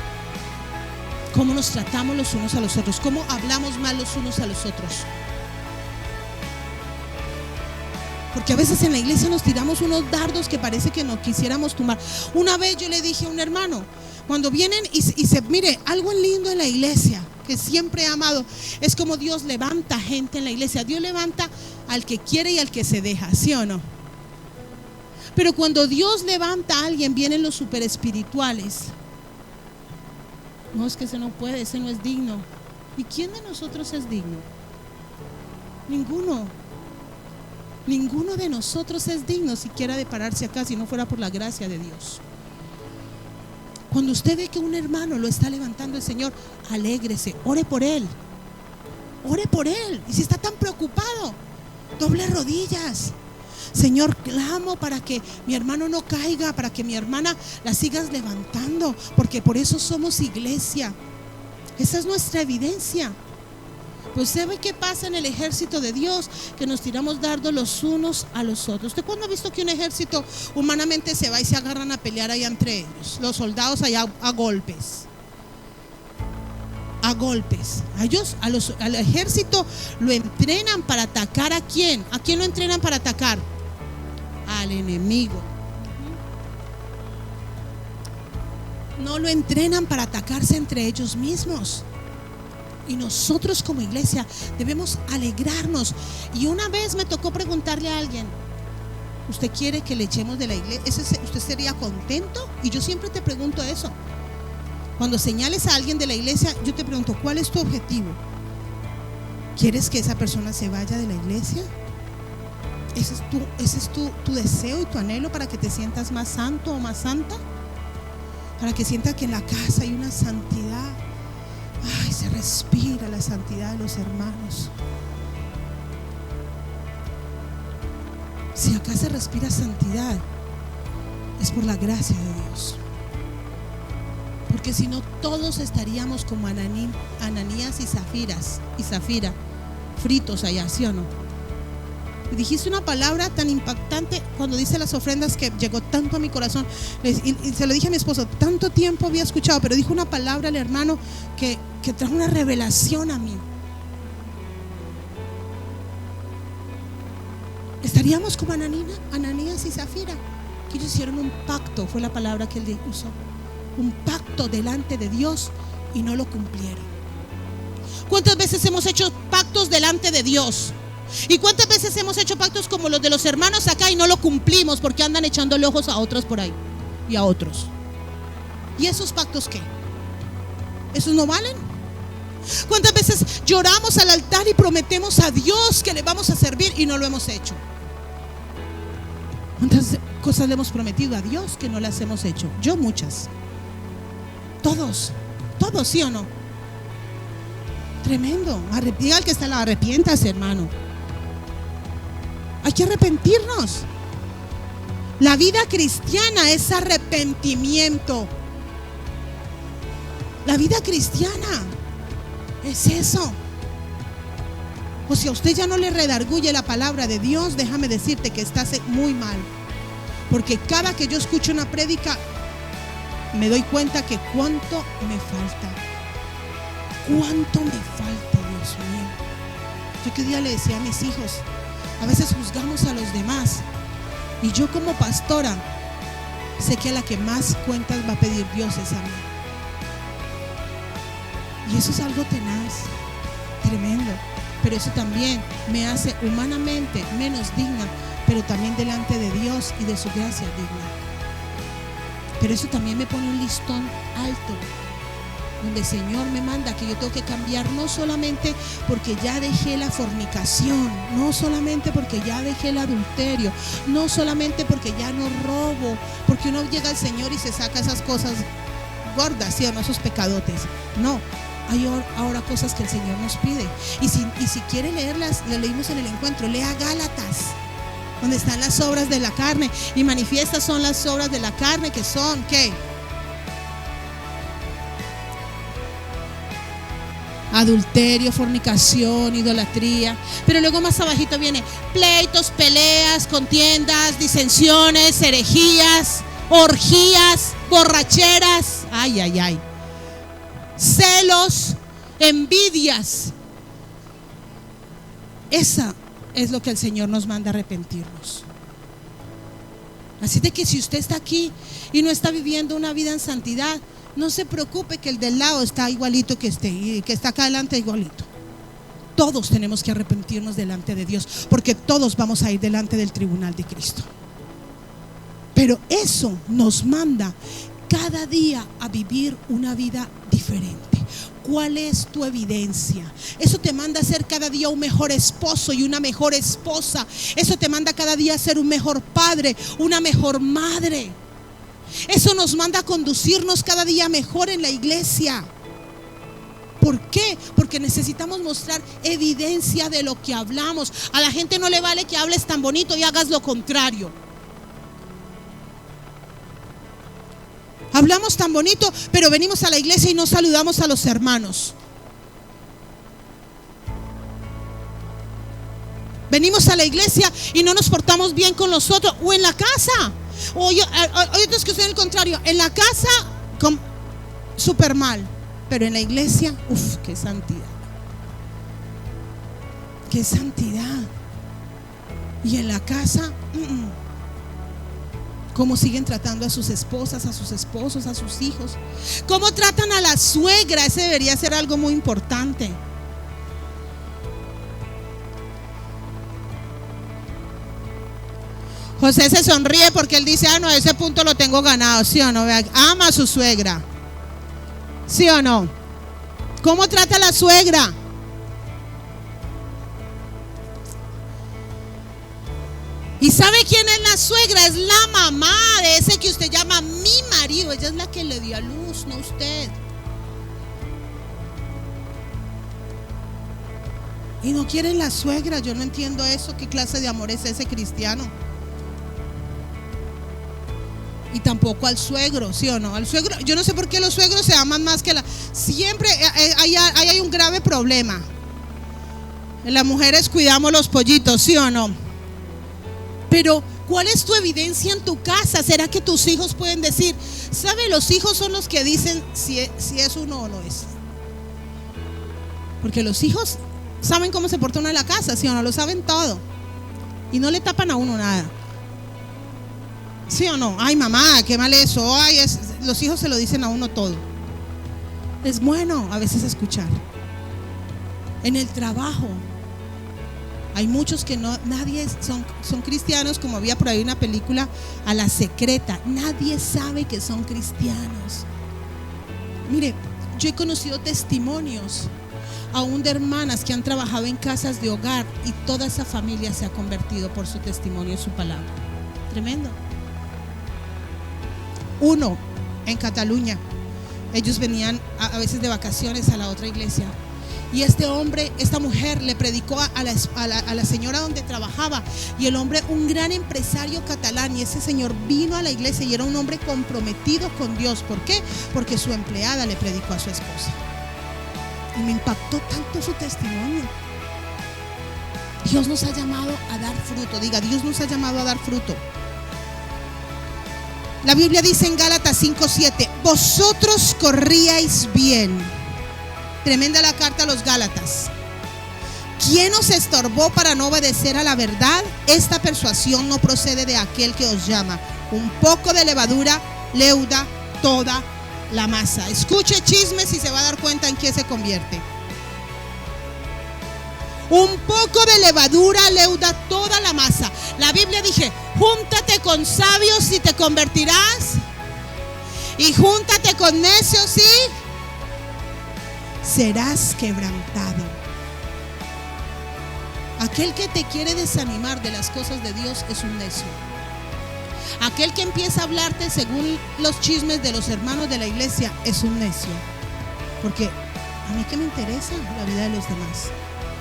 Cómo nos tratamos los unos a los otros, cómo hablamos mal los unos a los otros. Porque a veces en la iglesia nos tiramos unos dardos que parece que no quisiéramos tumbar. Una vez yo le dije a un hermano, cuando vienen y se mire, algo lindo en la iglesia que siempre he amado, es como Dios levanta gente en la iglesia. Dios levanta al que quiere y al que se deja, ¿sí o no? Pero cuando Dios levanta a alguien, vienen los super espirituales. No, es que ese no puede, ese no es digno. ¿Y quién de nosotros es digno? Ninguno. Ninguno de nosotros es digno siquiera de pararse acá, si no fuera por la gracia de Dios. Cuando usted ve que un hermano lo está levantando el Señor, alégrese, ore por él. Ore por él. Y si está tan preocupado, doble rodillas. Señor, clamo para que mi hermano no caiga, para que mi hermana la sigas levantando, porque por eso somos iglesia. Esa es nuestra evidencia. Pues ¿sabe qué pasa en el ejército de Dios? Que nos tiramos dardos los unos a los otros. ¿Usted cuándo ha visto que un ejército humanamente se va y se agarran a pelear allá entre ellos? Los soldados allá a golpes. A golpes. Al ejército lo entrenan para atacar. ¿A quién? ¿A quién lo entrenan para atacar? Al enemigo. No lo entrenan para atacarse entre ellos mismos. Y nosotros como iglesia debemos alegrarnos. Y una vez me tocó preguntarle a alguien: ¿usted quiere que le echemos de la iglesia? ¿Usted sería contento? Y yo siempre te pregunto eso. Cuando señales a alguien de la iglesia, yo te pregunto: ¿cuál es tu objetivo? ¿Quieres que esa persona se vaya de la iglesia? ¿Ese es tu deseo y tu anhelo para que te sientas más santo o más santa? para que sienta que en la casa hay una santidad. Ay, se respira la santidad de los hermanos. Si acá se respira santidad, es por la gracia de Dios. Porque si no, todos estaríamos como Ananías y Zafira, fritos allá, ¿sí o no? Y dijiste una palabra tan impactante cuando dice las ofrendas que llegó tanto a mi corazón. Y se lo dije a mi esposo, tanto tiempo había escuchado, pero dijo una palabra al hermano que trajo una revelación a mí. Estaríamos como Ananías y Zafira, que ellos hicieron un pacto, fue la palabra que él usó. Un pacto delante de Dios y no lo cumplieron. ¿Cuántas veces hemos hecho pactos delante de Dios? ¿Y cuántas veces hemos hecho pactos como los de los hermanos acá y no lo cumplimos porque andan echándole ojos a otros por ahí y a otros? ¿Y esos pactos qué? ¿Esos no valen? ¿Cuántas veces lloramos al altar y prometemos a Dios que le vamos a servir y no lo hemos hecho? ¿Cuántas cosas le hemos prometido a Dios que no las hemos hecho? Yo muchas. Todos, ¿sí o no? Tremendo. Diga al que está al lado, arrepiéntase, hermano. Hay que arrepentirnos. La vida cristiana es arrepentimiento. La vida cristiana es eso. O si a usted ya no le redarguye la palabra de Dios, déjame decirte que estás muy mal. Porque cada que yo escucho una prédica, me doy cuenta que cuánto me falta. Cuánto me falta, Dios mío. Yo que día le decía a mis hijos, a veces juzgamos a los demás. Y yo como pastora, sé que a la que más cuentas va a pedir Dios es a mí. Y eso es algo tenaz, tremendo. Pero eso también me hace humanamente menos digna, pero también delante de Dios y de su gracia digna. Pero eso también me pone un listón alto, donde el Señor me manda que yo tengo que cambiar, no solamente porque ya dejé la fornicación, no solamente porque ya dejé el adulterio, no solamente porque ya no robo, porque uno llega al Señor y se saca esas cosas gordas, ¿sí o no? Esos pecadotes. No, hay ahora cosas que el Señor nos pide. Y si quiere leerlas, le leímos en el encuentro, lea Gálatas, donde están las obras de la carne, y manifiestas son las obras de la carne, que son, ¿qué? Adulterio, fornicación, idolatría. Pero luego más abajito viene pleitos, peleas, contiendas, disensiones, herejías, orgías, borracheras, ay, celos, envidias. Esa es lo que el Señor nos manda a arrepentirnos. Así de que si usted está aquí y no está viviendo una vida en santidad, no se preocupe que el del lado está igualito que esté, y que está acá adelante igualito. Todos tenemos que arrepentirnos delante de Dios, porque todos vamos a ir delante del tribunal de Cristo. Pero eso nos manda cada día a vivir una vida diferente. ¿Cuál es tu evidencia? Eso te manda a ser cada día un mejor esposo y una mejor esposa. Eso te manda cada día a ser un mejor padre, una mejor madre. Eso nos manda a conducirnos cada día mejor en la iglesia. ¿Por qué? Porque necesitamos mostrar evidencia de lo que hablamos. A la gente no le vale que hables tan bonito y hagas lo contrario. Hablamos tan bonito, pero venimos a la iglesia y no saludamos a los hermanos. Venimos a la iglesia y no nos portamos bien con los otros, o en la casa. O hay otros que son el contrario. En la casa, súper mal, pero en la iglesia, qué santidad. Qué santidad. Y en la casa, cómo siguen tratando a sus esposas, a sus esposos, a sus hijos. Cómo tratan a la suegra. Ese debería ser algo muy importante. José se sonríe porque él dice, no, ese punto lo tengo ganado, ¿sí o no? Ama a su suegra, ¿sí o no? ¿Cómo trata a la suegra? ¿Y sabe quién es la suegra? Es la mamá de ese que usted llama mi marido. Ella es la que le dio a luz, no usted. Y no quieren la suegra. Yo no entiendo eso. ¿Qué clase de amor es ese cristiano? Y tampoco al suegro, ¿sí o no? Al suegro, yo no sé por qué los suegros se aman más que la. Siempre hay un grave problema. Las mujeres cuidamos los pollitos, ¿sí o no? Pero ¿cuál es tu evidencia en tu casa? ¿Será que tus hijos pueden decir? ¿Sabe? Los hijos son los que dicen si es uno o no es. Porque los hijos saben cómo se porta uno en la casa, ¿sí o no? Lo saben todo. Y no le tapan a uno nada. ¿Sí o no? Ay, mamá, qué mal eso. Ay, los hijos se lo dicen a uno todo. Es bueno a veces escuchar. En el trabajo hay muchos que nadie son cristianos, como había por ahí una película A la Secreta. Nadie sabe que son cristianos. Mire, yo he conocido testimonios aún de hermanas que han trabajado en casas de hogar y toda esa familia se ha convertido por su testimonio y su palabra. Tremendo. Uno en Cataluña, ellos venían a veces de vacaciones a la otra iglesia. Y esta mujer le predicó a la señora donde trabajaba. Y el hombre, un gran empresario catalán, y ese señor vino a la iglesia y era un hombre comprometido con Dios. ¿Por qué? Porque su empleada le predicó a su esposa. Y me impactó tanto su testimonio. Dios nos ha llamado a dar fruto. Diga, Dios nos ha llamado a dar fruto. La Biblia dice en Gálatas 5:7: vosotros corríais bien. Tremenda la carta a los Gálatas. ¿Quién os estorbó para no obedecer a la verdad? Esta persuasión no procede de aquel que os llama. Un poco de levadura leuda toda la masa. Escuche chismes y se va a dar cuenta en qué se convierte. Un poco de levadura leuda toda la masa. La Biblia dice: júntate con sabios y te convertirás, y júntate con necios y serás quebrantado. Aquel que te quiere desanimar de las cosas de Dios es un necio. Aquel que empieza a hablarte según los chismes de los hermanos de la iglesia es un necio. Porque a mí que me interesa la vida de los demás.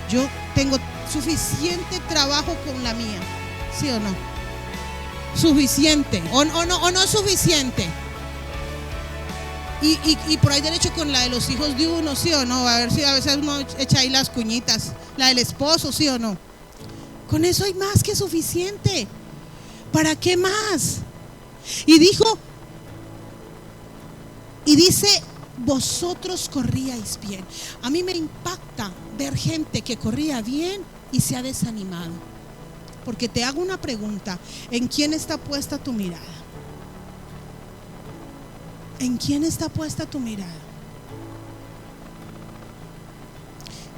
Yo tengo suficiente trabajo con la mía, ¿sí o no? Suficiente o no suficiente. Y por ahí derecho con la de los hijos de uno, ¿sí o no? A ver si a veces uno echa ahí las cuñitas. La del esposo, ¿sí o no? Con eso hay más que suficiente. ¿Para qué más? Y dice: vosotros corríais bien. A mí me impacta ver gente que corría bien y se ha desanimado. Porque te hago una pregunta: ¿en quién está puesta tu mirada? ¿En quién está puesta tu mirada?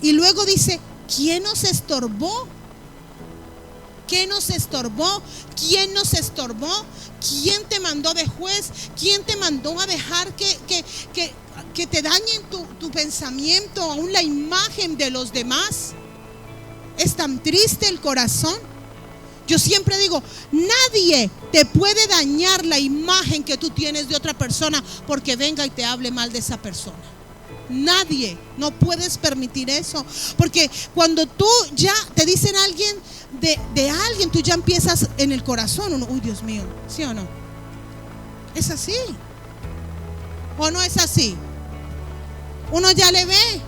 Y luego dice: ¿quién nos estorbó? ¿Qué nos estorbó? ¿Quién nos estorbó? ¿Quién te mandó de juez? ¿Quién te mandó a dejar que te dañen tu pensamiento, aún la imagen de los demás? ¿Es tan triste el corazón? Yo siempre digo: nadie te puede dañar la imagen que tú tienes de otra persona porque venga y te hable mal de esa persona. Nadie, no puedes permitir eso. Porque cuando tú ya te dicen alguien de alguien, tú ya empiezas en el corazón, uy, Dios mío, ¿sí o no? ¿Es así? ¿O no es así? Uno ya le ve: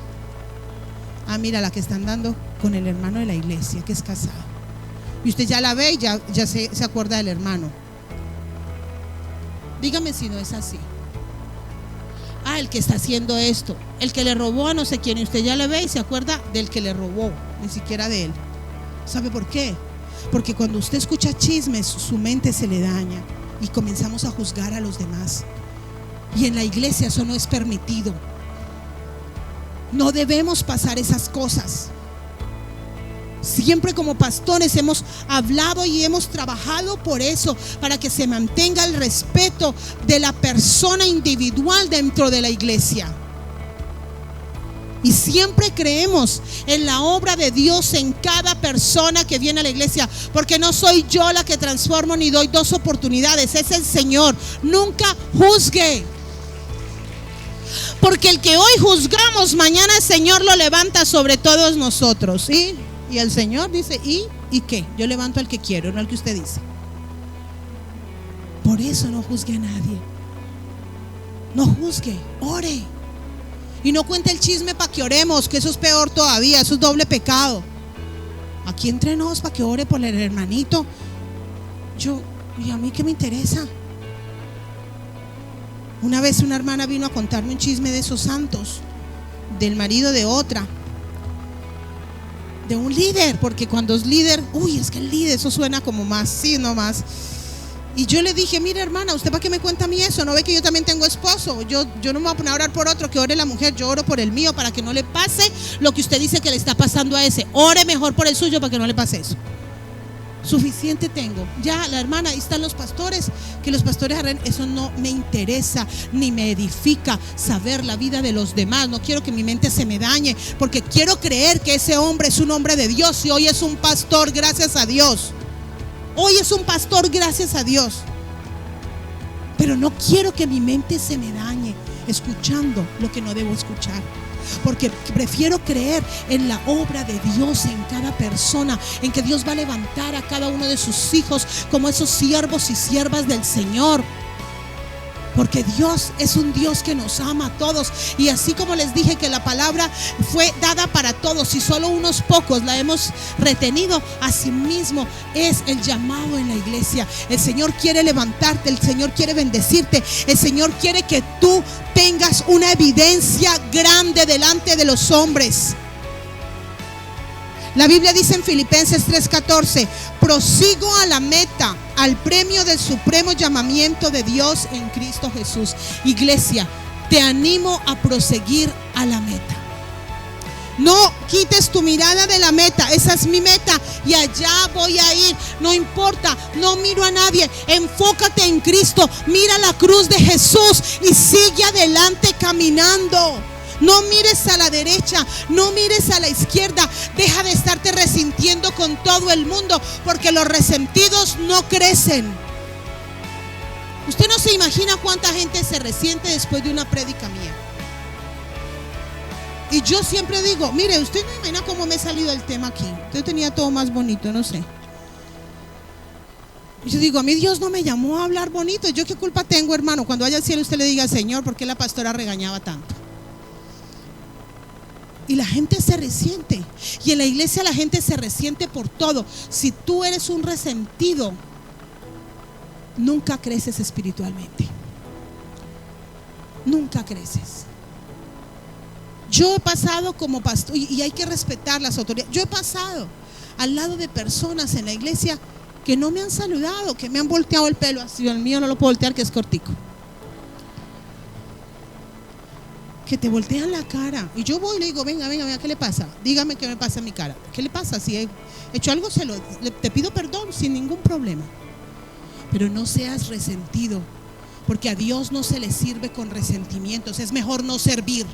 ah, mira la que están dando con el hermano de la iglesia que es casado. Y usted ya la ve y ya se acuerda del hermano. Dígame si no es así. Ah, el que está haciendo esto, el que le robó a no sé quién, y usted ya le ve y se acuerda del que le robó, ni siquiera de él. ¿Sabe por qué? Porque cuando usted escucha chismes, su mente se le daña y comenzamos a juzgar a los demás. Y en la iglesia eso no es permitido. No debemos pasar esas cosas. Siempre como pastores hemos hablado y hemos trabajado por eso, para que se mantenga el respeto de la persona individual dentro de la iglesia. Y siempre creemos en la obra de Dios en cada persona que viene a la iglesia, porque no soy yo la que transformo ni doy dos oportunidades, es el Señor. Nunca juzgue, porque el que hoy juzgamos, mañana el Señor lo levanta sobre todos nosotros, ¿sí? Y el Señor dice, ¿y qué? Yo levanto al que quiero, no al que usted dice. Por eso no juzgue a nadie. No juzgue, ore. Y no cuente el chisme para que oremos, que eso es peor todavía, eso es doble pecado. Aquí entre nos para que ore por el hermanito. ¿Y a mí qué me interesa? Una vez una hermana vino a contarme un chisme de esos santos, del marido de otra, de un líder, porque cuando es líder, es que el líder, eso suena como más, sí, no más. Y yo le dije, mire hermana, ¿usted para qué me cuenta a mí eso? ¿No ve que yo también tengo esposo? Yo no me voy a poner a orar por otro, que ore la mujer, yo oro por el mío para que no le pase lo que usted dice que le está pasando a ese. Ore mejor por el suyo para que no le pase eso. Suficiente tengo. Ya la hermana, ahí están los pastores, que los pastores arreglen. Eso no me interesa, ni me edifica saber la vida de los demás. No quiero que mi mente se me dañe, porque quiero creer que ese hombre es un hombre de Dios y hoy es un pastor, gracias a Dios. Hoy es un pastor, gracias a Dios. Pero no quiero que mi mente se me dañe escuchando lo que no debo escuchar, porque prefiero creer en la obra de Dios en cada persona, en que Dios va a levantar a cada uno de sus hijos como esos siervos y siervas del Señor. Porque Dios es un Dios que nos ama a todos. Y así como les dije que la palabra fue dada para todos y solo unos pocos la hemos retenido, así mismo es el llamado en la iglesia. El Señor quiere levantarte, el Señor quiere bendecirte, el Señor quiere que tú tengas una evidencia grande delante de los hombres. La Biblia dice en Filipenses 3:14: prosigo a la meta, al premio del supremo llamamiento de Dios en Cristo Jesús. Iglesia, te animo a proseguir a la meta. No quites tu mirada de la meta. Esa es mi meta y allá voy a ir. No importa, no miro a nadie. Enfócate en Cristo. Mira la cruz de Jesús y sigue adelante caminando. No mires a la derecha, no mires a la izquierda. Deja de estarte resintiendo con todo el mundo, porque los resentidos no crecen. Usted no se imagina cuánta gente se resiente después de una prédica mía. Y yo siempre digo, mire, usted no imagina cómo me he salido del tema aquí. Usted tenía todo más bonito, no sé. Y yo digo, a mí Dios no me llamó a hablar bonito. ¿Yo qué culpa tengo, hermano? Cuando vaya al cielo usted le diga, Señor, ¿por qué la pastora regañaba tanto? Y la gente se resiente. Y en la iglesia la gente se resiente por todo. Si tú eres un resentido, nunca creces espiritualmente. Nunca creces. Yo he pasado como pastor, y hay que respetar las autoridades. Yo he pasado al lado de personas en la iglesia que no me han saludado, que me han volteado el pelo así. El mío no lo puedo voltear, que es cortico. Que te voltean la cara. Y yo voy y le digo, venga, ¿qué le pasa? Dígame qué me pasa en mi cara. ¿Qué le pasa? Si he hecho algo, te pido perdón sin ningún problema. Pero no seas resentido, porque a Dios no se le sirve con resentimientos. Es mejor no servir.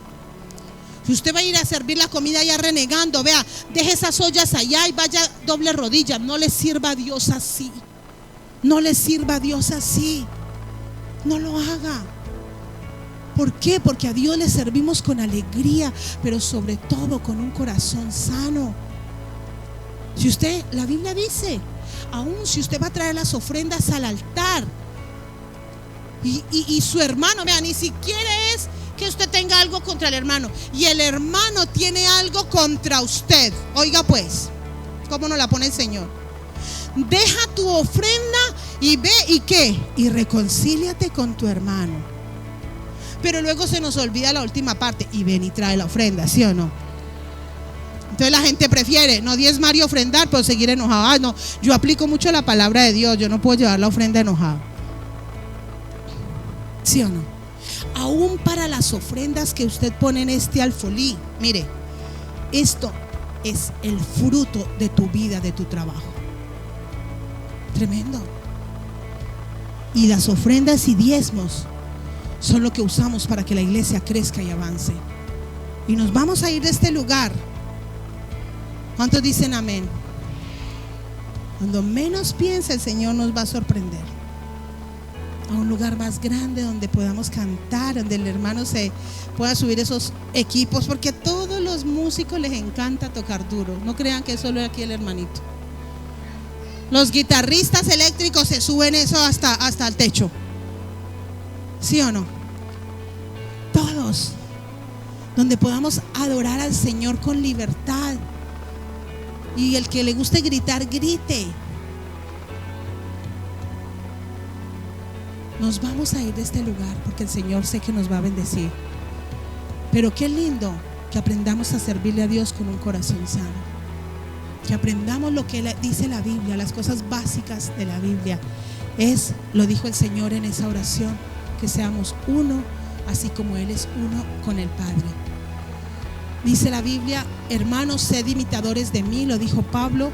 Si usted va a ir a servir la comida ya renegando, vea, deje esas ollas allá y vaya doble rodilla. No le sirva a Dios así. No le sirva a Dios así. No lo haga. ¿Por qué? Porque a Dios le servimos con alegría, pero sobre todo con un corazón sano. Si usted, la Biblia dice, aún si usted va a traer las ofrendas al altar y su hermano, vea, ni siquiera es que usted tenga algo contra el hermano y el hermano tiene algo contra usted. Oiga pues, ¿cómo nos la pone el Señor? Deja tu ofrenda y ve y ¿qué? Y reconcíliate con tu hermano. Pero luego se nos olvida la última parte, y ven y trae la ofrenda, ¿sí o no? Entonces la gente prefiere no diezmar y ofrendar, pero seguir enojado. No, yo aplico mucho la palabra de Dios, yo no puedo llevar la ofrenda enojado. ¿Sí o no? Aún para las ofrendas que usted pone en este alfolí, mire, esto es el fruto de tu vida, de tu trabajo. Tremendo. Y las ofrendas y diezmos son lo que usamos para que la iglesia crezca y avance. Y nos vamos a ir de este lugar. ¿Cuántos dicen amén? Cuando menos piensa, el Señor nos va a sorprender. A un lugar más grande donde podamos cantar, donde el hermano se pueda subir esos equipos, porque a todos los músicos les encanta tocar duro. No crean que es solo aquí el hermanito. Los guitarristas eléctricos se suben eso hasta el techo. ¿Sí o no? Todos. Donde podamos adorar al Señor con libertad. Y el que le guste gritar, grite. Nos vamos a ir de este lugar porque el Señor sé que nos va a bendecir. Pero qué lindo que aprendamos a servirle a Dios con un corazón sano. Que aprendamos lo que dice la Biblia, las cosas básicas de la Biblia. Lo dijo el Señor en esa oración, que seamos uno, así como Él es uno con el Padre. Dice la Biblia: hermanos, sed imitadores de mí, lo dijo Pablo,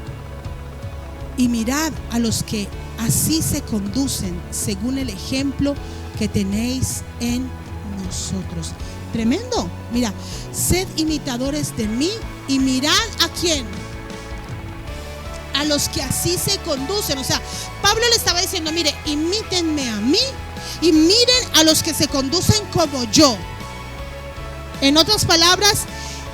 y mirad a los que así se conducen según el ejemplo que tenéis en nosotros. Tremendo. Mira, sed imitadores de mí y mirad a quién. A los que así se conducen. O sea, Pablo le estaba diciendo: mire, imítenme a mí y miren a los que se conducen como yo. En otras palabras,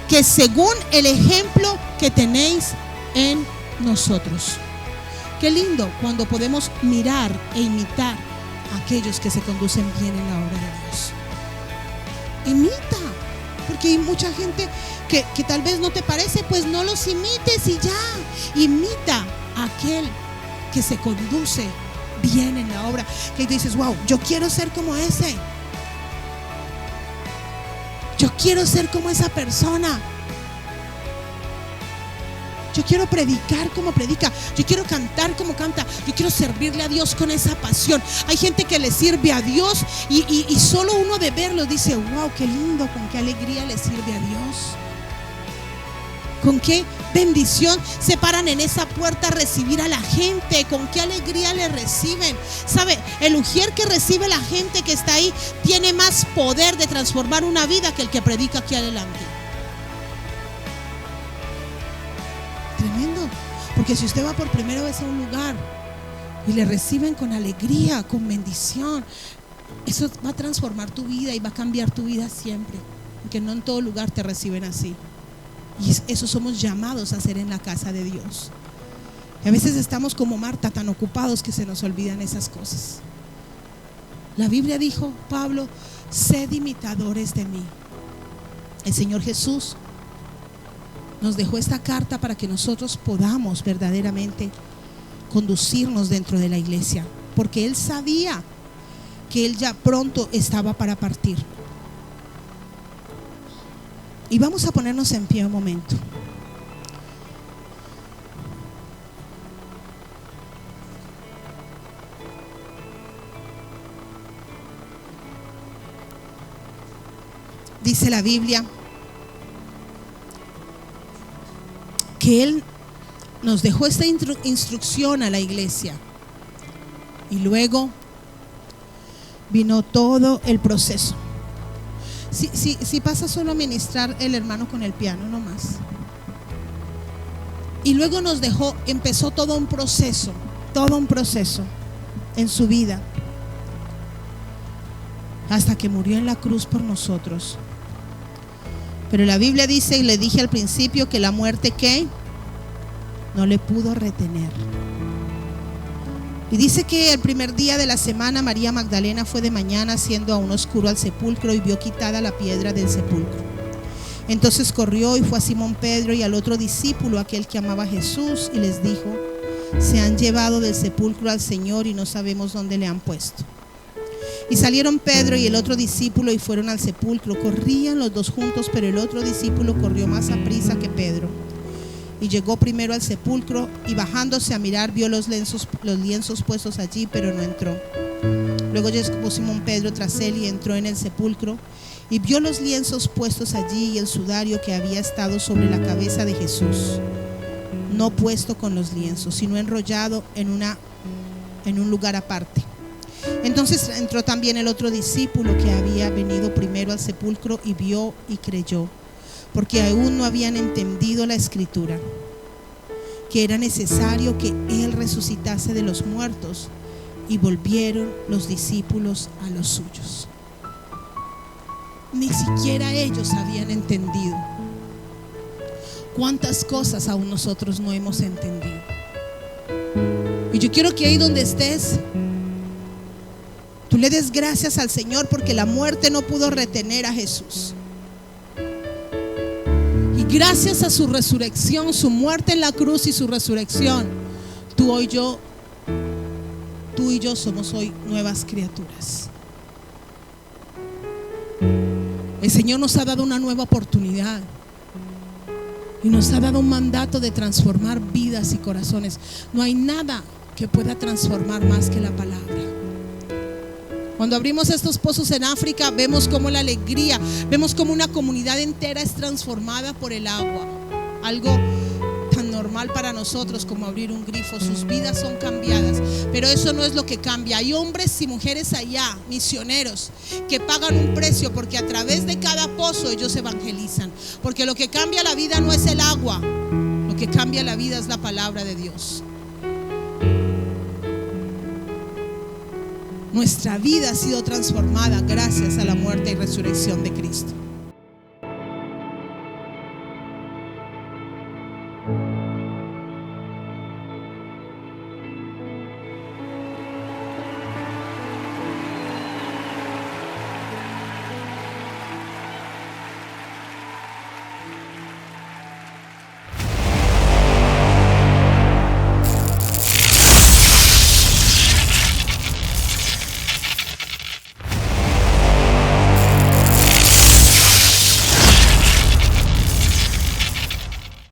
que según el ejemplo que tenéis en nosotros. Qué lindo cuando podemos mirar e imitar a aquellos que se conducen bien en la obra de Dios. Imita, porque hay mucha gente que tal vez no te parece, pues no los imites y ya. Imita a aquel que se conduce bien en la obra, que dices: wow, yo quiero ser como ese. Yo quiero ser como esa persona. Yo quiero predicar como predica. Yo quiero cantar como canta. Yo quiero servirle a Dios con esa pasión. Hay gente que le sirve a Dios y solo uno de verlo dice: wow, qué lindo, con qué alegría le sirve a Dios. Con qué bendición se paran en esa puerta a recibir a la gente. Con qué alegría le reciben. ¿Sabe? El ujier que recibe la gente que está ahí tiene más poder de transformar una vida que el que predica aquí adelante. Tremendo. Porque si usted va por primera vez a un lugar y le reciben con alegría, con bendición, eso va a transformar tu vida y va a cambiar tu vida siempre. Porque no en todo lugar te reciben así. Y eso somos llamados a hacer en la casa de Dios. Y a veces estamos como Marta, tan ocupados que se nos olvidan esas cosas. La Biblia dijo, Pablo: sed imitadores de mí. El Señor Jesús nos dejó esta carta para que nosotros podamos verdaderamente conducirnos dentro de la iglesia, porque Él sabía que Él ya pronto estaba para partir. Y vamos a ponernos en pie un momento. Dice la Biblia que Él nos dejó esta instrucción a la iglesia. Y luego vino todo el proceso. Si pasa solo a ministrar el hermano con el piano, no más. Y luego empezó todo un proceso en su vida, hasta que murió en la cruz por nosotros. Pero la Biblia dice, y le dije al principio, que la muerte ¿qué? No le pudo retener. Y dice que el primer día de la semana María Magdalena fue de mañana, siendo aún oscuro, al sepulcro y vio quitada la piedra del sepulcro. Entonces corrió y fue a Simón Pedro y al otro discípulo, aquel que amaba a Jesús, y les dijo: se han llevado del sepulcro al Señor y no sabemos dónde le han puesto. Y salieron Pedro y el otro discípulo y fueron al sepulcro. Corrían los dos juntos, pero el otro discípulo corrió más aprisa que Pedro. Y llegó primero al sepulcro y bajándose a mirar vio los lienzos puestos allí, pero no entró. Luego llegó Simón Pedro tras él y entró en el sepulcro y vio los lienzos puestos allí y el sudario que había estado sobre la cabeza de Jesús, no puesto con los lienzos, sino enrollado en un lugar aparte. Entonces entró también el otro discípulo que había venido primero al sepulcro y vio y creyó, porque aún no habían entendido la escritura, que era necesario que Él resucitase de los muertos, y volvieron los discípulos a los suyos. Ni siquiera ellos habían entendido. ¿Cuántas cosas aún nosotros no hemos entendido? Y yo quiero que ahí donde estés, tú le des gracias al Señor, porque la muerte no pudo retener a Jesús. Y gracias a su resurrección, su muerte en la cruz y su resurrección, tú y yo somos hoy nuevas criaturas. El Señor nos ha dado una nueva oportunidad y nos ha dado un mandato de transformar vidas y corazones. No hay nada que pueda transformar más que la palabra. Cuando abrimos estos pozos en África, vemos cómo la alegría, vemos cómo una comunidad entera es transformada por el agua. Algo tan normal para nosotros como abrir un grifo. Sus vidas son cambiadas, pero eso no es lo que cambia. Hay hombres y mujeres allá, misioneros, que pagan un precio porque a través de cada pozo ellos evangelizan. Porque lo que cambia la vida no es el agua, lo que cambia la vida es la palabra de Dios. Nuestra vida ha sido transformada gracias a la muerte y resurrección de Cristo.